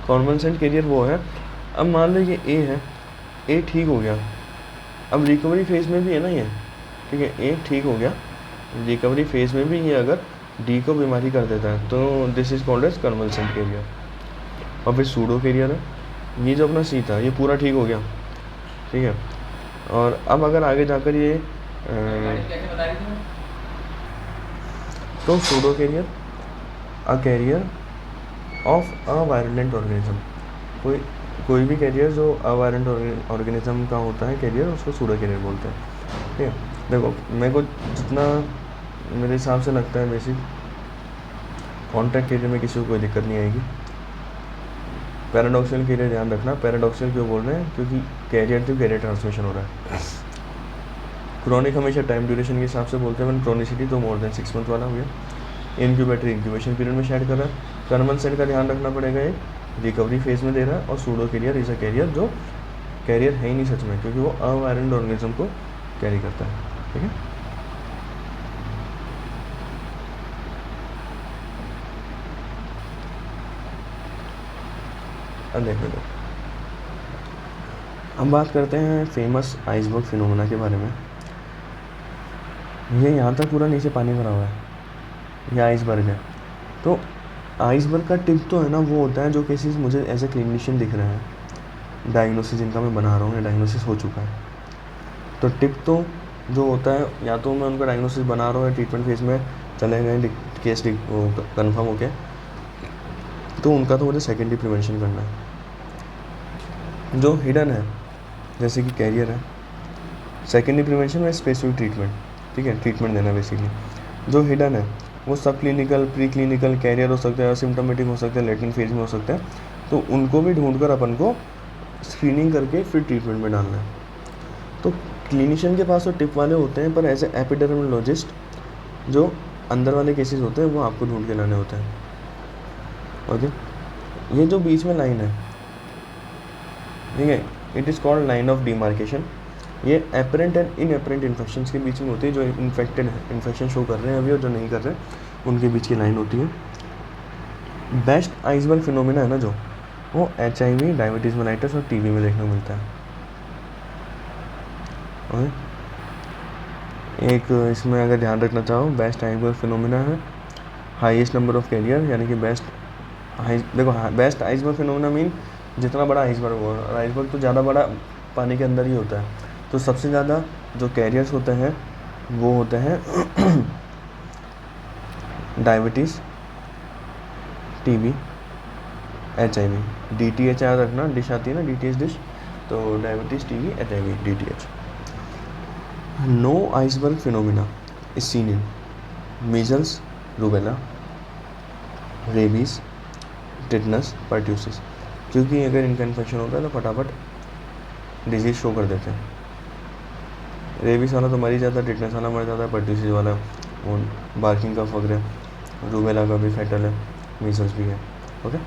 कॉन्वेलसेंट कैरियर वो है, अब मान लो ये ए है, ए ठीक हो गया, अब रिकवरी फेज़ में भी है ना ये, ठीक है, ए ठीक हो गया, रिकवरी फेज़ में भी ये अगर डी को बीमारी कर देता है तो this is called as convalescent carrier. और फिर सूडो कैरियर है, ये जो अपना सी था ये पूरा ठीक हो गया, ठीक है, और अब अगर आगे जाकर ये तो pseudo carrier, a carrier of a violent organism, कोई भी कैरियर जो अवायलेंट ऑर्गेनिज्म का होता है कैरियर, उसको सूडो कैरियर बोलते हैं। ठीक है, देखो मेरे को जितना मेरे हिसाब से लगता है बेसिक कॉन्टैक्ट कैरियर में किसी को कोई दिक्कत नहीं आएगी। पैराडॉक्सिकल कैरियर ध्यान रखना, पैराडॉक्सिकल क्यों बोल रहे हैं? क्योंकि कैरियर टू कैरियर ट्रांसमिशन हो रहा है। क्रॉनिक हमेशा टाइम ड्यूरेशन के हिसाब से बोलते हैं, वन क्रॉनिसिटी तो मोर देन 6 मंथ वाला हो गया। इनक्यूबेटरी इंक्यूबेशन पीरियड में शेड कर रहा है। कर्मन का ध्यान रखना पड़ेगा, एक रिकवरी फेज में दे रहा है, और pseudo carrier is a carrier जो कैरियर है ही नहीं सच में, क्योंकि वो अवायरल ऑर्गेनिज्म को कैरी करता है। ठीक है, अब देखो तो हम बात करते हैं फेमस आइसबर्ग फिनोमेना के बारे में। ये यहाँ तक पूरा नीचे पानी भरा हुआ है, ये आइसबर्ग है। तो आइसबर्ग का टिप तो है ना, वो होता है जो केसेस मुझे एज ए क्लिनिशियन दिख रहे हैं, डायग्नोसिस जिनका मैं बना रहा हूँ या डायग्नोसिस हो चुका है। तो टिप तो जो होता है, या तो मैं उनका डायग्नोसिस बना रहा हूँ या ट्रीटमेंट फेज में चले गए, केस कन्फर्म हो गया, तो उनका तो मुझे सेकेंडरी प्रिवेंशन करना है। जो हिडन है जैसे कि कैरियर है, सेकेंडरी प्रिवेंशन में स्पेसिफिक ट्रीटमेंट, ठीक है, ट्रीटमेंट देना बेसिकली। जो हिडन है वो सब क्लिनिकल, प्री क्लिनिकल कैरियर हो सकता है, असिम्टोमेटिक हो सकता है, लेटेंट फेज में हो सकता है, तो उनको भी ढूंढकर अपन को स्क्रीनिंग करके फिर ट्रीटमेंट में डालना है। तो क्लिनिशियन के पास तो टिप वाले होते हैं, पर एज ए एपिडर्मोलॉजिस्ट जो अंदर वाले केसेस होते हैं वो आपको ढूंढ के लाने होते हैं। ओके, ये जो बीच में लाइन है, ठीक है, it is called line of demarcation. ये एपरेंट एंड इनएपरेंट इन्फेक्शंस के बीच में होती है। जो इन्फेक्टेड है, इन्फेक्शन शो कर रहे हैं अभी, और जो नहीं कर रहे हैं उनके बीच की लाइन होती है। बेस्ट आइसबर्ग फिनोमिना है ना जो, वो HIV, डायबिटीज़ मेलाइटिस और TB में देखने को मिलता है। और एक इसमें अगर ध्यान रखना चाहो, बेस्ट आइसबर्ग फिनोमिना है हाईएस्ट नंबर ऑफ कैरियर, यानी कि देखो बेस्ट आइसबर्ग फिनोमिना मीन जितना बड़ा आइसबर्ग हो, और आइसबर्ग तो ज़्यादा बड़ा पानी के अंदर ही होता है, तो सबसे ज़्यादा जो कैरियर्स होते हैं वो होते हैं डायबिटीज़, TB, HIV, DTH याद रखना, डिश आती है ना DTH डिश, तो diabetes, TB, HIV, DTH। No iceberg phenomena is seen in measles, rubella, rabies, tetanus, pertussis, क्योंकि अगर इनका इन्फेक्शन होता है तो फटाफट डिजीज़ शो कर देते हैं। रेबीज वाला तो मर ही जाता है, टिटनस वाला मर जाता है, पर्ट्यूसिस वाला वो बार्किंग कफ वगैरह, रूबेला का भी फैटल है, मीजल्स भी है। ओके,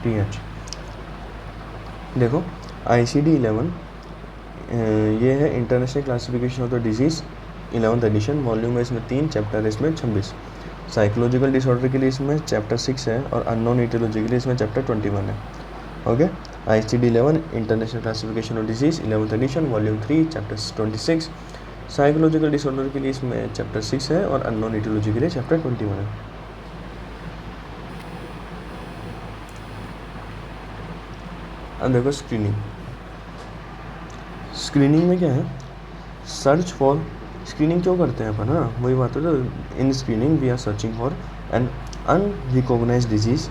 DTH देखो, ICD-11 ये है international classification of the disease 11th edition, volume है इसमें 3, चैप्टर है इसमें 26। साइकोलॉजिकल डिसऑर्डर के लिए इसमें चैप्टर 6 है, और अननोन ईटियोलॉजी के लिए इसमें चैप्टर 21 है। Okay, ICD-11 international classification of disease 11th edition, volume 3, chapter 26। Psychological disorder के लिए इसमें चैप्टर 6 है, और अननोन ईटियोलॉजी के लिए चैप्टर 21 है। अब देखो स्क्रीनिंग में क्या है, सर्च फॉर, स्क्रीनिंग क्यों करते हैं अपन, हाँ वही बात है। तो in screening we are searching for an unrecognised disease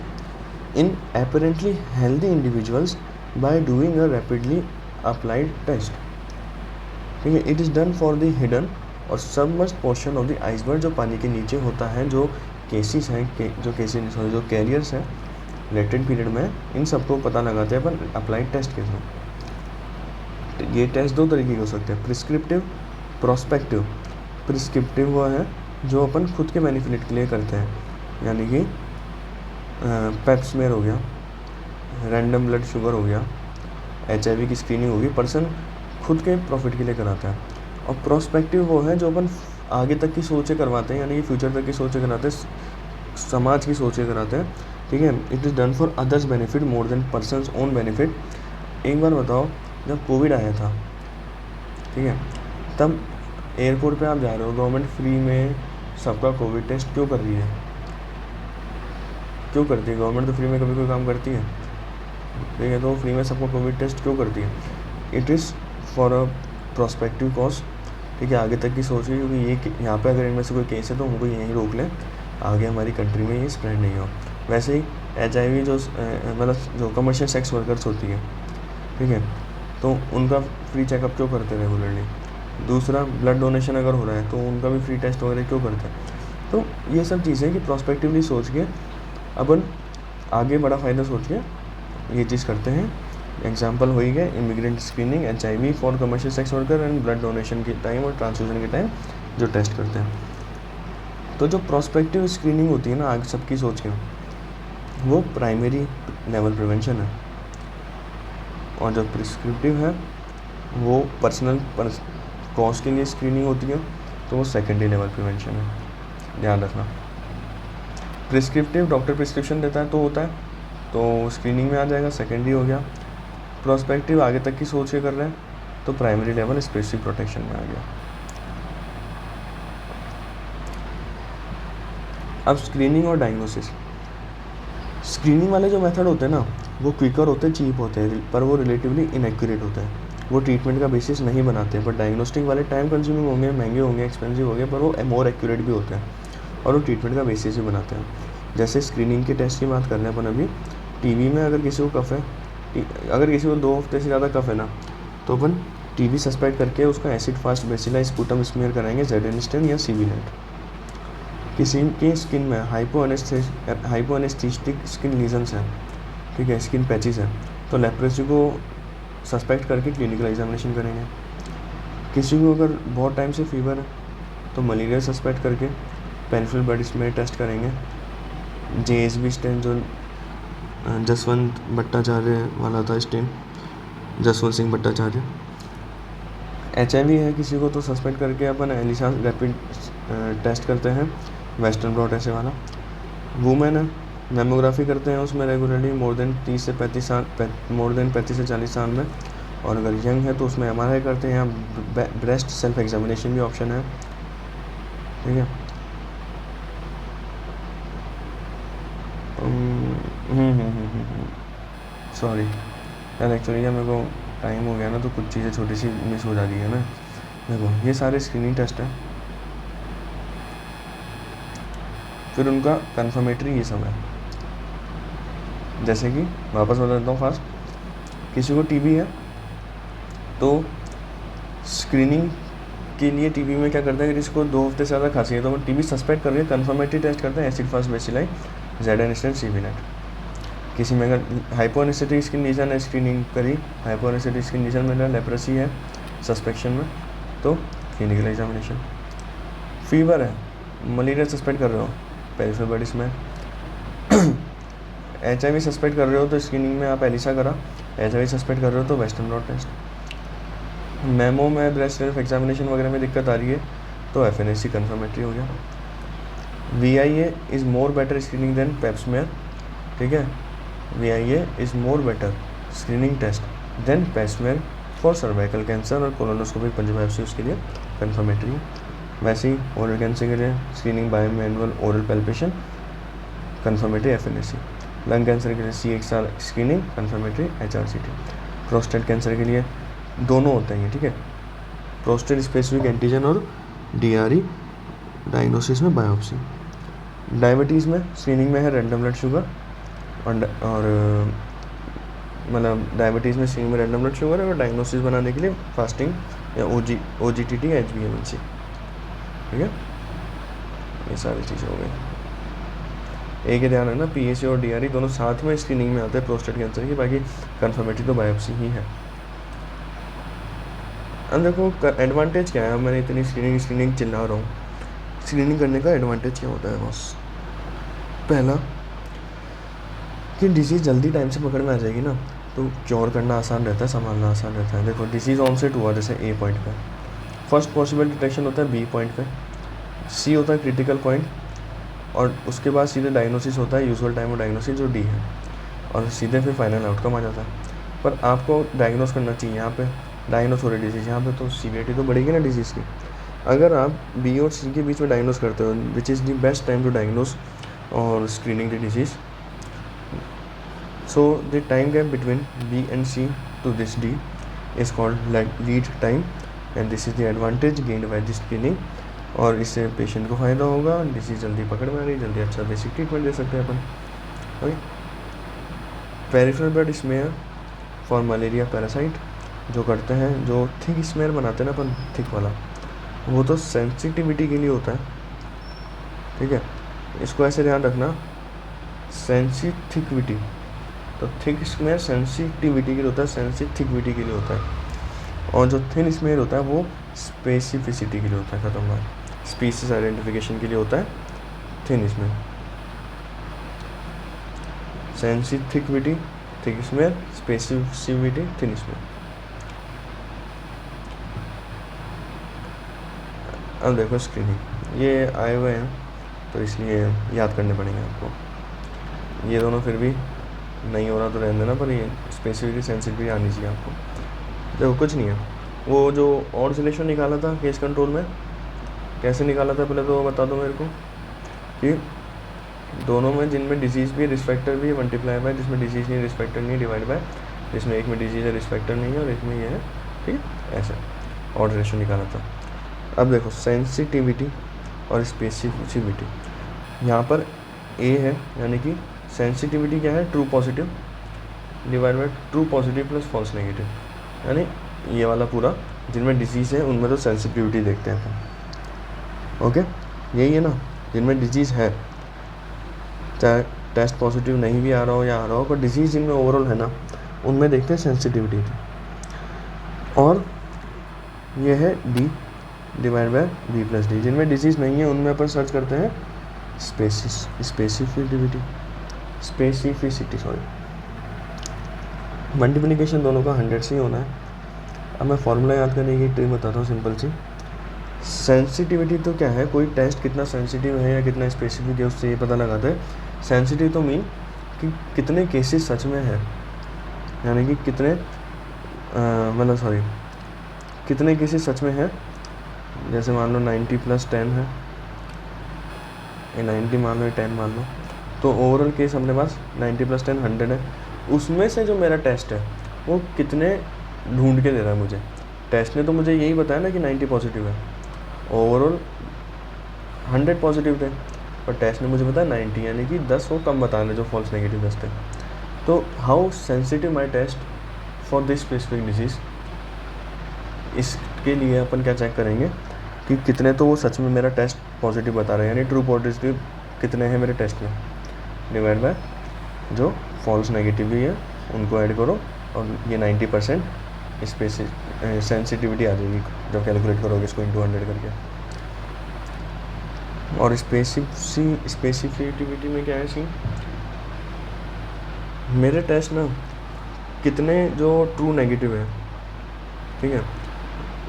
in apparently healthy individuals by doing a rapidly applied test। ठीक है, it is done for the hidden और submerged portion of the iceberg, जो पानी के नीचे होता है, जो केसेस हैं, जो कैरियर्स हैं लेटेंट पीरियड में, इन सबको पता लगाते हैं अपन अप्लाइड टेस्ट के थ्रू। ये टेस्ट दो तरीके के हो सकते हैं, प्रिस्क्रिप्टिव, प्रोस्पेक्टिव। प्रिस्क्रिप्टिव वो है जो अपन खुद के बेनिफिट के लिए करते हैं, यानी कि पेप्समेयर हो गया, रैंडम ब्लड शुगर हो गया, HIV की स्क्रीनिंग होगी, पर्सन खुद के प्रॉफिट के लिए कराता है। और प्रोस्पेक्टिव वो है जो अपन आगे तक की सोचे करवाते हैं, यानी कि फ्यूचर तक की सोचे कराते हैं, समाज की सोचे कराते हैं। ठीक है, it is done for others benefit more than persons own benefit. एक बार बताओ, जब कोविड आया था, ठीक है, तब एयरपोर्ट पे आप जा रहे हो, गवर्नमेंट फ्री में सबका कोविड टेस्ट क्यों कर रही है? क्यों करती है गवर्नमेंट? तो फ्री में कभी कोई काम करती है? ठीक है, तो फ्री में सबको कोविड टेस्ट क्यों करती है? It is for a prospective cause. ठीक है, आगे तक की सोच है, क्योंकि ये यहाँ पे अगर इनमें से कोई केस है तो हमको यहीं रोक लें, आगे हमारी कंट्री में ये स्प्रेड नहीं हो। वैसे ही HIV जो मतलब जो कमर्शियल सेक्स वर्कर्स होती है, ठीक है, तो उनका फ्री चेकअप क्यों करते हैं रेगुलरली? दूसरा ब्लड डोनेशन अगर हो रहा है तो उनका भी फ्री टेस्ट वगैरह क्यों करते हैं। तो ये सब चीज़ें कि प्रोस्पेक्टिवली सोच के अपन आगे बड़ा फ़ायदा सोच के ये चीज़ करते हैं। एग्जाम्पल हो ही गए immigrant screening, HIV for commercial sex worker and blood donation के टाइम और ट्रांसफ्यूजन के टाइम जो टेस्ट करते हैं। तो जो प्रोस्पेक्टिव स्क्रीनिंग होती है ना आगे सबकी सोच के, वो प्राइमरी लेवल प्रिवेंशन है, और जो प्रिस्क्रिप्टिव है वो पर्सनल कॉज के लिए स्क्रीनिंग होती है, तो वो सेकेंडरी लेवल प्रिवेंशन है, ध्यान रखना। प्रिस्क्रिप्टिव डॉक्टर प्रिस्क्रिप्शन देता है तो होता है, तो स्क्रीनिंग में आ जाएगा, सेकेंडरी हो गया। प्रोस्पेक्टिव आगे तक की सोच के कर रहे हैं, तो प्राइमरी लेवल स्पेसिफिक प्रोटेक्शन में आ गया। अब स्क्रीनिंग और डायग्नोसिस। स्क्रीनिंग वाले जो मेथड होते हैं ना वो क्विकर होते हैं, चीप होते हैं, पर वो रिलेटिवली इनएक्यूरेट होते हैं, वो ट्रीटमेंट का बेसिस नहीं बनाते। बट डायग्नोस्टिक वाले टाइम कंज्यूमिंग होंगे, महंगे होंगे, एक्सपेंसिव होंगे, पर वो मोर एक्यूरेट भी होते हैं और वो ट्रीटमेंट का बेसिस भी बनाते हैं। जैसे स्क्रीनिंग के टेस्ट की बात कर रहे हैं अपन अभी, टीबी में अगर किसी को कफ है, अगर किसी को 2 हफ्ते से ज़्यादा कफ है ना, तो अपन टीबी सस्पेक्ट करके उसका एसिड फास्ट बेसिला स्पूटम स्मीयर कराएंगे, ZN-STEN या CV नेट। किसी की स्किन में हाइपोएनेस्थेटिक स्किन लीजन्स हैं, ठीक है, स्किन पैचेस हैं, तो लेप्रेसी को सस्पेक्ट करके क्लिनिकल एग्जामिनेशन करेंगे। किसी को अगर बहुत टाइम से फीवर है तो मलेरिया सस्पेक्ट करके पेरिफेरल ब्लड स्मीयर टेस्ट करेंगे। JSB स्टेन जो जसवंत भट्टाचार्य वाला था स्टेन, जसवंत सिंह भट्टाचार्य। HIV है किसी को तो सस्पेक्ट करके अपन एलिसा रैपिड टेस्ट करते हैं, वेस्टर्न ब्लॉट ऐसे वाला। वुमेन है, मेमोग्राफी करते हैं उसमें रेगुलरली मोर देन 30 से 35 से 40 साल में, और अगर यंग है तो उसमें MRI करते हैं, यहाँ ब्रेस्ट सेल्फ एग्जामिनेशन भी ऑप्शन है, ठीक है। सॉरी यार, एक्चुअली क्या मेरे को टाइम हो गया ना तो कुछ चीज़ें छोटी सी मिस हो जाती है ना। देखो ये सारे स्क्रीनिंग टेस्ट हैं, फिर उनका कन्फर्मेटरी ये सब है। जैसे कि वापस बता देता हूँ फास्ट, किसी को टीबी है तो स्क्रीनिंग के लिए टीबी में क्या करते हैं, अगर इसको 2 हफ्ते से ज़्यादा खांसी है तो वो टीबी सस्पेक्ट करके कन्फर्मेटरी टेस्ट करते हैं, acid fast bacilli, ZN-STEN, CV net. किसी में अगर हाइपोएनेस्थेटिक स्किन लीजन है, स्क्रीनिंग करी, हाइपोएनेस्थेटिक स्किन लीजन में लेप्रेसी है सस्पेक्शन में, तो क्लिनिकल एग्जामिनेशन। फीवर है, मलेरिया सस्पेक्ट कर रहे हो, peripheral blood smear. HIV suspect कर रहे हो तो स्क्रीनिंग में आप एलिसा करा, HIV सस्पेक्ट कर रहे हो तो वेस्टर्न ब्लॉट टेस्ट। मेमो में ब्रेस्ट सेल्फ एग्जामिनेशन वगैरह में दिक्कत आ रही है तो FNAC कन्फर्मेटरी हो गया। VIA is more better screening than pap smear, ठीक है। VIA is more better screening test than pap smear for cervical cancer और कोलोनोस्कोपिक पंजबायोप्सी, उसके लिए कन्फर्मेटरी है। वैसे ही ओरल कैंसर के लिए screening bye manual oral palpation, confirmatory FNAC। Lung cancer के लिए CXR screening, confirmatory HRCT। Prostate cancer के लिए दोनों होते हैं, ठीक है, प्रोस्टेट स्पेसिफिक एंटीजन और DRE, डायग्नोसिस में बायोप्सी। डायबिटीज़ में स्क्रीनिंग में है रैंडम ब्लड शुगर और मतलब डायबिटीज़ में स्क्रीनिंग में रैंडम ब्लड शुगर है, और डायग्नोसिस बनाने के लिए फास्टिंग या OGTT या HbA1c, ठीक है। ये सारी चीज़ें हो गई। एक ही ध्यान है ना, PSA और DRE दोनों साथ में स्क्रीनिंग में आते हैं प्रोस्टेट कैंसर की, बाकी कन्फर्मेटरी तो बायोप्सी ही है। अब देखो एडवांटेज क्या है, मैंने इतनी स्क्रीनिंग चिल्ला रहा हूँ, स्क्रीनिंग करने का एडवांटेज क्या होता है बॉस। पहला कि डिसीज़ जल्दी टाइम से पकड़ में आ जाएगी ना, तो क्योर करना आसान रहता है, संभालना आसान रहता है। देखो डिसीज़ ऑनसेट हुआ जैसे A पॉइंट पे, फर्स्ट पॉसिबल डिटेक्शन होता है B पॉइंट पे, C होता है क्रिटिकल पॉइंट, और उसके बाद सीधे डायग्नोसिस होता है, यूजुअल टाइम ऑफ डायग्नोसिस जो D है, और सीधे फिर फाइनल आउटकम आ जाता है। पर आपको डायग्नोस करना चाहिए, यहाँ पे डायग्नोस हो रही डिजीज़, यहाँ पे तो सीवियरिटी तो बढ़ेगी ना डिजीज़ की। अगर आप B और C के बीच में डायग्नोस करते हो, which is the best time to diagnose और screening the disease, so the time gap between B and C to this D is called lead time, and this is the advantage gained by this screening, और इससे patient को फ़ायदा होगा, disease जल्दी पकड़ में आ रही, जल्दी अच्छा बेसिक ट्रीटमेंट दे सकते हैं अपन। Okay, peripheral blood smear for malaria parasite, जो करते हैं, जो थिक स्मेयर बनाते हैं ना अपन, थिक वाला, वो तो सेंसिटिविटी के लिए होता है, ठीक है। इसको ऐसे ध्यान रखना, सेंसिटिविटी, तो थिक स्मेयर सेंसिटिविटी के लिए होता है, सेंसिटिविटी के लिए होता है। और जो थिन स्मेयर होता है वो स्पेसिफिसिटी के लिए होता है, खत्म बात, स्पीसीज आइडेंटिफिकेशन के लिए होता है thin smear. Sensitivity thick smear, specificity thin smear. अब देखो स्क्रीनिंग, ये आए हुए हैं तो इसलिए याद करने पड़ेंगे आपको। ये दोनों फिर भी नहीं हो रहा तो रहने देना, पर ये स्पेसिफिक सेंसिटिविटी आनी चाहिए आपको। देखो कुछ नहीं है, वो जो और रिलेशन निकाला था केस कंट्रोल में, कैसे निकाला था पहले तो बता दो मेरे को, कि दोनों में जिनमें डिजीज़ भी है रिस्पेक्टर भी है मल्टीप्लाई बाय, जिसमें डिजीज़ नहीं रिस्पेक्टर नहीं डिवाइड बाय, जिसमें एक में डिजीज़ है रिस्पेक्टर नहीं है और एक में ये है, ठीक है, ऐसा और रिलेशन निकाला था। अब देखो सेंसिटिविटी और स्पेसिफिसिटी, यहाँ पर ए है, यानी कि सेंसिटिविटी क्या है, true positive divide by true positive plus false negative, यानी ये वाला पूरा जिनमें डिजीज़ है उनमें तो सेंसिटिविटी देखते हैं अपन, ओके, यही है ना, जिनमें डिजीज़ है, चाहे टेस्ट पॉजिटिव नहीं भी आ रहा हो या आ रहा हो, पर डिजीज़ जिनमें ओवरऑल है ना, उनमें देखते हैं सेंसिटिविटी। और ये है D divide by B plus D, जिनमें डिजीज़ नहीं है उनमें अपन सर्च करते हैं स्पेसिफिसिटी, सॉरी। मल्टीप्लिकेशन दोनों का 100 से ही होना है। अब मैं फॉर्मूला याद करने की ट्रिक बताता हूँ, सिंपल सी। सेंसिटिविटी तो क्या है, कोई टेस्ट कितना सेंसिटिव है या कितना स्पेसिफिक है उससे ये पता लगाता है। सेंसिटिव तो मीन कि कितने केसेस सच में है, यानी कि कितने कितने केसेस सच में है। जैसे मान लो 90 + 10 है, ये 90 मान लो, ये 10 मान लो, तो ओवरऑल केस अपने पास 90 + 10 100 है। उसमें से जो मेरा टेस्ट है वो कितने ढूंढ के दे रहा है मुझे। टेस्ट ने तो मुझे यही बताया ना कि 90 पॉजिटिव है, ओवरऑल 100 पॉजिटिव थे, पर टेस्ट ने मुझे बताया 90, यानी कि 10 वो कम बता रहे जो फॉल्स नेगेटिव 10 थे। तो how sensitive my test for this specific disease, इसके लिए अपन क्या चेक करेंगे कि कितने तो वो सच में मेरा टेस्ट पॉजिटिव बता रहे हैं, यानी ट्रू पॉजिटिव कितने हैं मेरे टेस्ट में, डिवाइड बाय जो फॉल्स नेगेटिव भी है उनको ऐड करो, और ये 90% सेंसिटिविटी आ जाएगी जब कैलकुलेट करोगे इसको इंटू 100 करके। और स्पेसिफिटिविटी में क्या है सी, मेरे टेस्ट ना कितने जो ट्रू नेगेटिव है, ठीक है,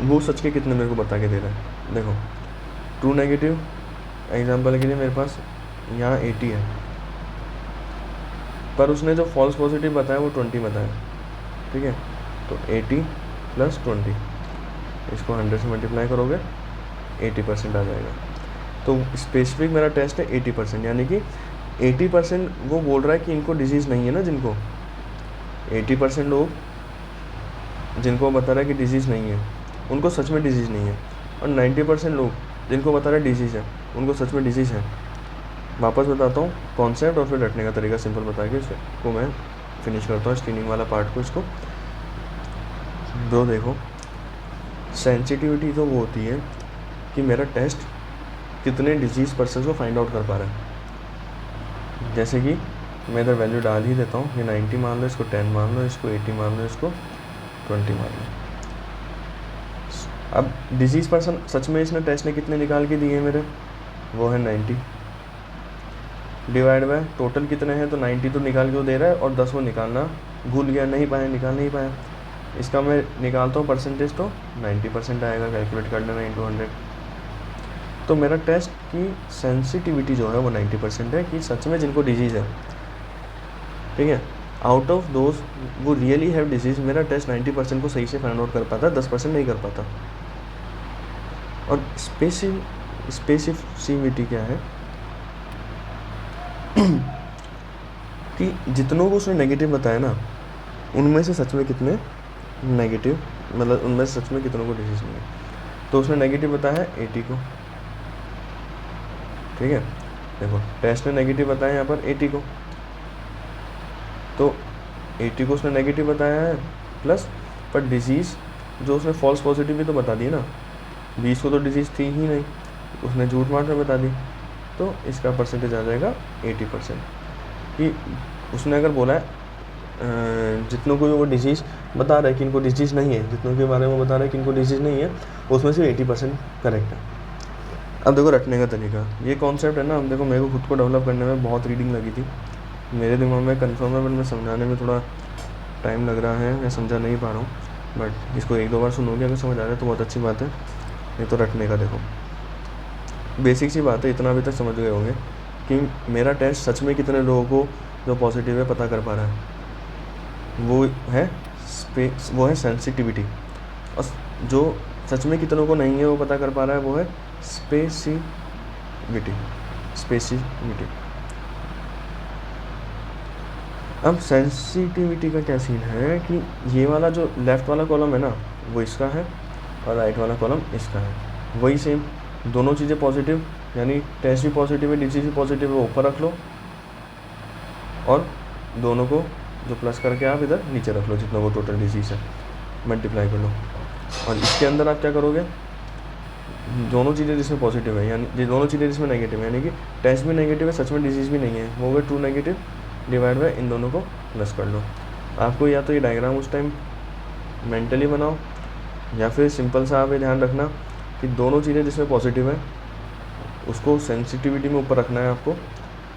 वो सच के कितने मेरे को बता के दे रहा है। देखो ट्रू नेगेटिव एग्जांपल के लिए मेरे पास यहाँ 80 है, पर उसने जो फॉल्स पॉजिटिव बताया वो 20 बताया, ठीक है। तो 80 + 20, इसको 100 से मल्टीप्लाई करोगे 80% आ जाएगा। तो स्पेसिफिक मेरा टेस्ट है 80%, यानी कि 80% वो बोल रहा है कि इनको डिजीज़ नहीं है ना, जिनको 80% लोग जिनको बता रहा है कि डिजीज़ नहीं है उनको सच में डिजीज़ नहीं है, और 90% लोग जिनको बता रहा है डिजीज़ है उनको सच में डिजीज़ है। वापस बताता हूँ कॉन्सेप्ट और फिर रटने का तरीका सिंपल बता के इसको मैं फिनिश करता हूँ स्क्रीनिंग वाला पार्ट को। इसको दो देखो, सेंसिटिविटी तो वो होती है कि मेरा टेस्ट कितने डिजीज़ पर्सन को फाइंड आउट कर पा रहा है। जैसे कि मैं इधर वैल्यू डाल ही देता हूँ, ये 90 मान लो, इसको 10 मान लो, इसको 80 मान लो, इसको 20 मान लो। अब डिजीज़ पर्सन सच में इसने टेस्ट ने कितने निकाल के दिए मेरे, वो है 90, डिवाइड बाय टोटल कितने हैं, तो 90 तो निकाल के वो दे रहा है और 10 वो निकालना भूल गया, निकाल नहीं पाया। इसका मैं निकालता हूँ परसेंटेज, तो 90% आएगा, कैलकुलेट कर लेना इंटू 100। तो मेरा टेस्ट की सेंसिटिविटी जो है वो 90% है कि सच में जिनको डिजीज़ है, ठीक है, आउट ऑफ दोज वो रियली हैव डिजीज़, मेरा टेस्ट 90% को सही से फाइंड आउट कर पाता, 10% नहीं कर पाता। और स्पेसिफिसिटी क्या है कि जितनों को उसने नेगेटिव बताया ना, उनमें से सच में कितने नेगेटिव, मतलब उनमें से सच में कितनों को डिजीज़ नहीं है। तो उसने नेगेटिव बताया है 80 को, ठीक है। देखो टेस्ट ने नेगेटिव बताया यहाँ पर 80 को, तो 80 को उसने नेगेटिव बताया है, प्लस पर डिजीज़ जो उसने फॉल्स पॉजिटिव भी तो बता दी ना, 20 को तो डिजीज़ थी ही नहीं, उसने झूठ मार कर बता दी, तो इसका परसेंटेज आ जाएगा 80%। कि उसने अगर बोला है जितनों को वो डिजीज़ बता रहा है कि इनको डिजीज़ नहीं है, जितनों के बारे में बता रहा है कि इनको डिजीज़ नहीं है, उसमें से 80% करेक्ट है। अब देखो रटने का तरीका, ये कॉन्सेप्ट है ना, देखो मेरे को खुद को डेवलप करने में बहुत रीडिंग लगी थी, मेरे दिमाग में कन्फर्म है, बट मैं समझाने में थोड़ा टाइम लग रहा है, मैं समझा नहीं पा रहा हूँ। बट इसको 1-2 बार सुनोगे, अगर समझ आ रहा है तो बहुत अच्छी बात है, नहीं तो रटने का देखो बेसिक सी बात है, इतना अभी तक समझ गए होंगे कि मेरा टेस्ट सच में कितने लोगों को जो पॉजिटिव है पता कर पा रहा है, वो है सेंसिटिविटी, और जो सच में कितनों को नहीं है वो पता कर पा रहा है, वो है स्पेसिविटी। अब सेंसिटिविटी का क्या सीन है कि ये वाला जो लेफ़्ट वाला कॉलम है ना, वो इसका है, और राइट वाला कॉलम इसका है, वही सेम, दोनों चीज़ें पॉजिटिव, यानी टेस्ट भी पॉजिटिव है, डिजीज भी पॉजिटिव है, ऊपर रख लो, और दोनों को जो प्लस करके आप इधर नीचे रख लो, जितना वो टोटल डिजीज़ है, मल्टीप्लाई कर लो। और इसके अंदर आप क्या करोगे, दोनों चीज़ें जिसमें पॉजिटिव है, यानी दोनों चीज़ें जिसमें नेगेटिव है, यानी कि टेस्ट भी नेगेटिव है, सच में डिजीज़ भी नहीं है, वो होगा ट्रू नेगेटिव, डिवाइड बाय इन दोनों को प्लस कर लो। आपको या तो ये डायग्राम उस टाइम मेंटली बनाओ, या फिर सिंपल सा आप ये ध्यान रखना कि दोनों चीज़ें जिसमें पॉजिटिव है उसको सेंसिटिविटी में ऊपर रखना है आपको,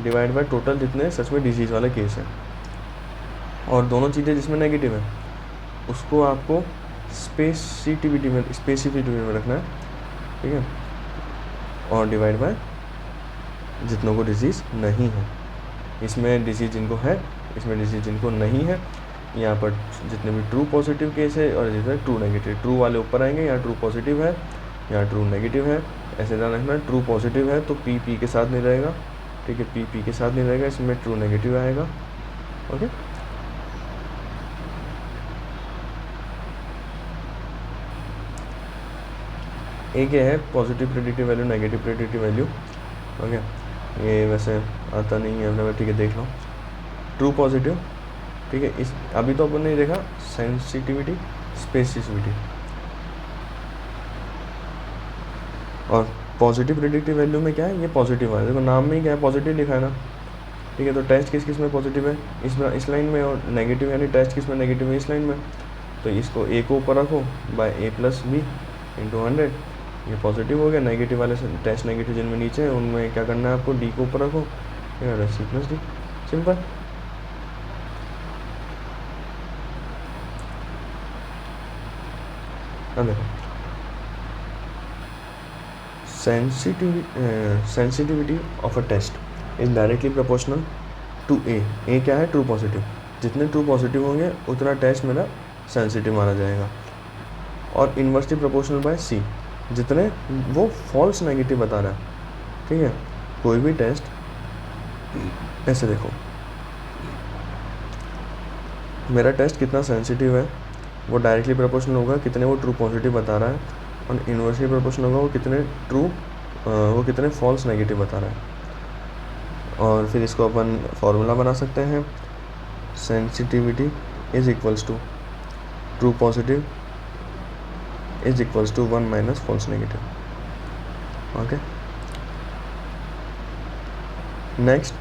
डिवाइड बाय टोटल जितने सच में डिजीज़ वाले केस हैं, और दोनों चीज़ें जिसमें नेगेटिव है उसको आपको स्पेसिफिसिटी में रखना है, ठीक है, और डिवाइड बाय जितनों को डिजीज़ नहीं है, इसमें डिजीज़ जिनको है, इसमें डिजीज़ जिनको नहीं है, यहाँ पर जितने भी ट्रू पॉजिटिव केस है और जितने ट्रू नेगेटिव, ट्रू वाले ऊपर आएंगे, यहाँ ट्रू पॉजिटिव है, यहाँ ट्रू नेगेटिव है, ऐसे ध्यान रखना, ट्रू पॉजिटिव है तो पी के साथ नहीं रहेगा, ठीक है, पी के साथ नहीं रहेगा, इसमें ट्रू नेगेटिव आएगा, ओके। एक ये है positive predictive value, negative predictive value, okay, ये वैसे आता नहीं है अपने, ठीक है, देख लो, ट्रू पॉजिटिव, ठीक है, इस अभी तो अपन ने देखा सेंसिटिविटी, स्पेसिफिसिटी, और पॉजिटिव प्रेडिक्टिव वैल्यू में क्या है, ये पॉजिटिव है, देखो नाम में ही क्या है, पॉजिटिव लिखा है ना, ठीक है, तो टेस्ट किस में पॉजिटिव है, इस लाइन में, और नेगेटिव यानी टेस्ट किस में नेगेटिव है, इस लाइन में, तो इसको ए को ऊपर रखो बाय ए प्लस बी इंटू 100, ये पॉजिटिव हो गया, नेगेटिव वाले से टेस्ट नेगेटिव जिनमें नीचे है उनमें क्या करना है आपको, डी को ऊपर रखो, सी प्लस डी, सिंपल। अब देखो sensitivity of a test is directly proportional to a क्या है, ट्रू पॉजिटिव, जितने ट्रू पॉजिटिव होंगे उतना टेस्ट मेरा सेंसिटिव माना जाएगा, और इन्वर्सली प्रोपोर्शनल बाय सी, जितने वो फॉल्स नेगेटिव बता रहा है, ठीक है, कोई भी टेस्ट ऐसे देखो, मेरा टेस्ट कितना सेंसिटिव है वो डायरेक्टली प्रोपोर्शनल होगा कितने वो ट्रू पॉजिटिव बता रहा है, और इन्वर्सली प्रोपोर्शनल होगा वो कितने फॉल्स नेगेटिव बता रहा है। और फिर इसको अपन फॉर्मूला बना सकते हैं, sensitivity is equals to true positive is equals to 1 minus false negative, okay. Next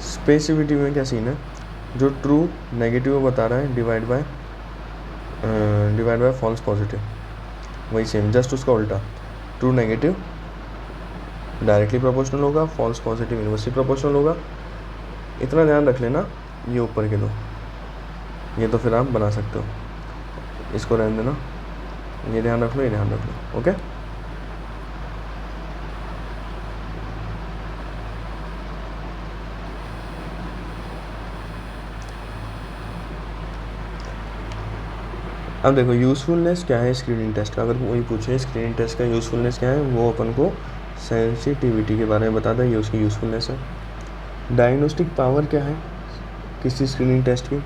specificity में क्या सीन है, जो ट्रू नेगेटिव बता रहा है डिवाइड बाय फॉल्स पॉजिटिव, वही सेम, जस्ट उसका उल्टा, ट्रू नेगेटिव डायरेक्टली प्रोपोर्शनल होगा, फॉल्स पॉजिटिव इनवर्सली प्रोपोर्शनल होगा, इतना ध्यान रख लेना, ये ऊपर के दो, ये तो फिर आप बना सकते हो, इसको रहने देना, ये ध्यान रख लो, ये ध्यान रख लो, ओके। अब देखो यूज़फुलनेस क्या है स्क्रीनिंग टेस्ट का, अगर वही पूछे स्क्रीनिंग टेस्ट का यूज़फुलनेस क्या है, वो अपन को सेंसिटिविटी के बारे में बताता है, ये उसकी यूज़फुलनेस है। डायग्नोस्टिक पावर क्या है किसी स्क्रीनिंग टेस्ट की,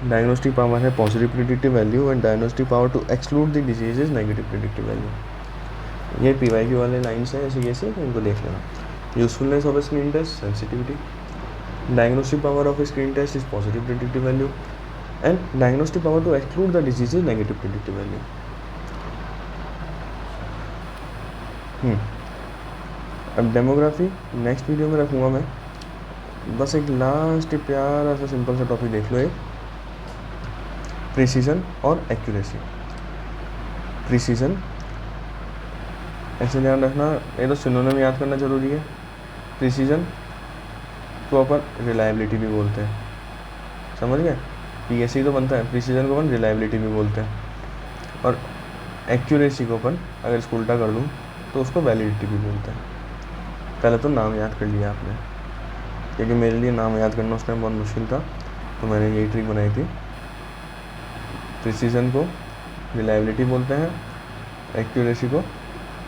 डायग्नोस्टिक पावर है positive predictive value, and diagnostic power to exclude the disease is negative predictive value. ये PYQ वाले लाइन्स हैं ऐसे इनको देख लेना। Usefulness of a screening test, sensitivity, diagnostic power of a screening test is positive predictive value, and diagnostic power to exclude the disease negative predictive value. अब demography next video में रखूँगा मैं। बस एक लास्ट प्यारा सा सिंपल सा topic देख लो, एक प्रिसीजन और एक्यूरेसी। प्रिसीजन ऐसे ध्यान रखना, ये तो सिनोनिम याद करना जरूरी है। प्रिसीजन को अपन रिलायबिलिटी भी बोलते हैं, समझ गए? पीएससी तो बनता है, प्रिसीजन को अपन रिलायबिलिटी भी बोलते हैं, और एक्यूरेसी को अपन अगर इसको उल्टा कर दूँ तो उसको वैलिडिटी भी बोलते हैं। पहले तो नाम याद कर लिया आपने, क्योंकि मेरे लिए नाम याद करना उस टाइम बहुत मुश्किल था, तो मैंने यही ट्रिक बनाई थी। प्रिसीजन को रिलायबिलिटी बोलते हैं, एक्यूरेसी को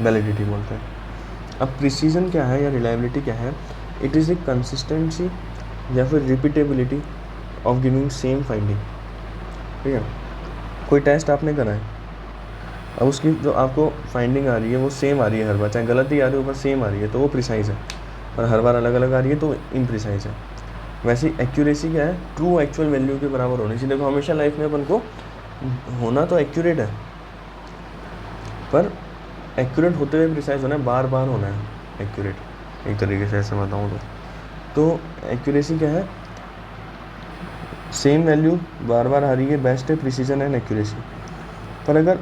वैलिडिटी बोलते हैं। अब प्रिसीजन क्या है या रिलायबिलिटी क्या है? इट इज़ ए कंसिस्टेंसी या फिर repeatability of giving same finding. ठीक है, कोई टेस्ट आपने करा है, अब उसकी जो आपको फाइंडिंग आ रही है वो सेम आ रही है हर बार, चाहे गलत ही आ रही है पर सेम आ रही है, तो वो प्रिसाइज है। और हर बार अलग अलग आ रही है तो इम्प्रिसाइज है। वैसे एक्यूरेसी क्या है? ट्रू एक्चुअल वैल्यू के बराबर होनी चाहिए। देखो हमेशा लाइफ में अपन को होना तो एक्यूरेट है, पर एक्यूरेट होते हुए प्रिसाइज होना है, बार बार होना है एक्यूरेट, एक तरीके से ऐसे बताऊँ तो एक्यूरेसी क्या है? सेम वैल्यू बार बार आ रही है, बेस्ट है प्रिसीजन एंड एक्यूरेसी। पर अगर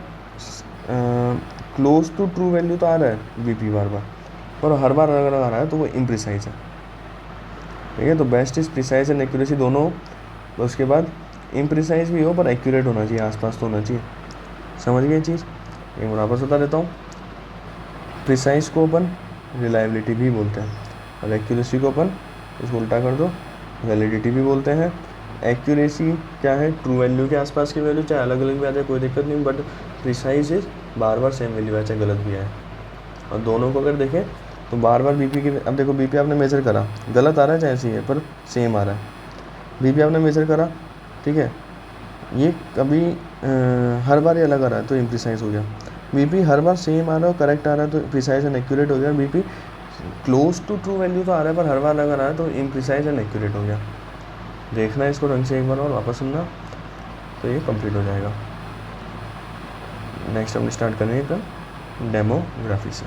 क्लोज टू ट्रू वैल्यू तो आ रहा है बीपी बार बार, पर हर बार अलग अलग आ रहा है तो वो इम्प्रिसाइज है। ठीक है, तो best is precise and accuracy दोनों हो, तो उसके बाद इम्प्रिसाइज भी हो पर एक्यूरेट होना चाहिए, आसपास तो होना चाहिए। समझ गए चीज़? एक बार वापस बता देता हूँ। प्रिसाइज को अपन रिलायबिलिटी भी बोलते हैं, और एक्यूरेसी को अपन उसको उल्टा कर दो वैलिडिटी भी बोलते हैं। एक्यूरेसी क्या है? ट्रू वैल्यू के आसपास की वैल्यू, चाहे अलग अलग भी आ जाए कोई दिक्कत नहीं, but precise is bar bar same value है, चाहे गलत भी आए। और दोनों को अगर देखें तो बार बार बीपी की, अब देखो बीपी आपने मेजर करा, गलत आ रहा है चाहे ऐसी है पर सेम आ रहा है। बीपी आपने मेजर करा, ठीक है, ये कभी हर बार ये अलग आ रहा है तो इम्प्रिसाइज हो गया। बीपी हर बार सेम आ रहा है, करेक्ट आ रहा है तो प्रिसाइज एंड एक्यूरेट हो गया। BP close to true value तो आ रहा है पर हर बार अलग आ रहा है तो इम्प्रिसाइज एंड एक्यूरेट हो गया। देखना है इसको ढंग से एक बार और वापस सुनना, तो ये कंप्लीट हो जाएगा। नेक्स्ट हम स्टार्ट करेंगे डेमोग्राफी से।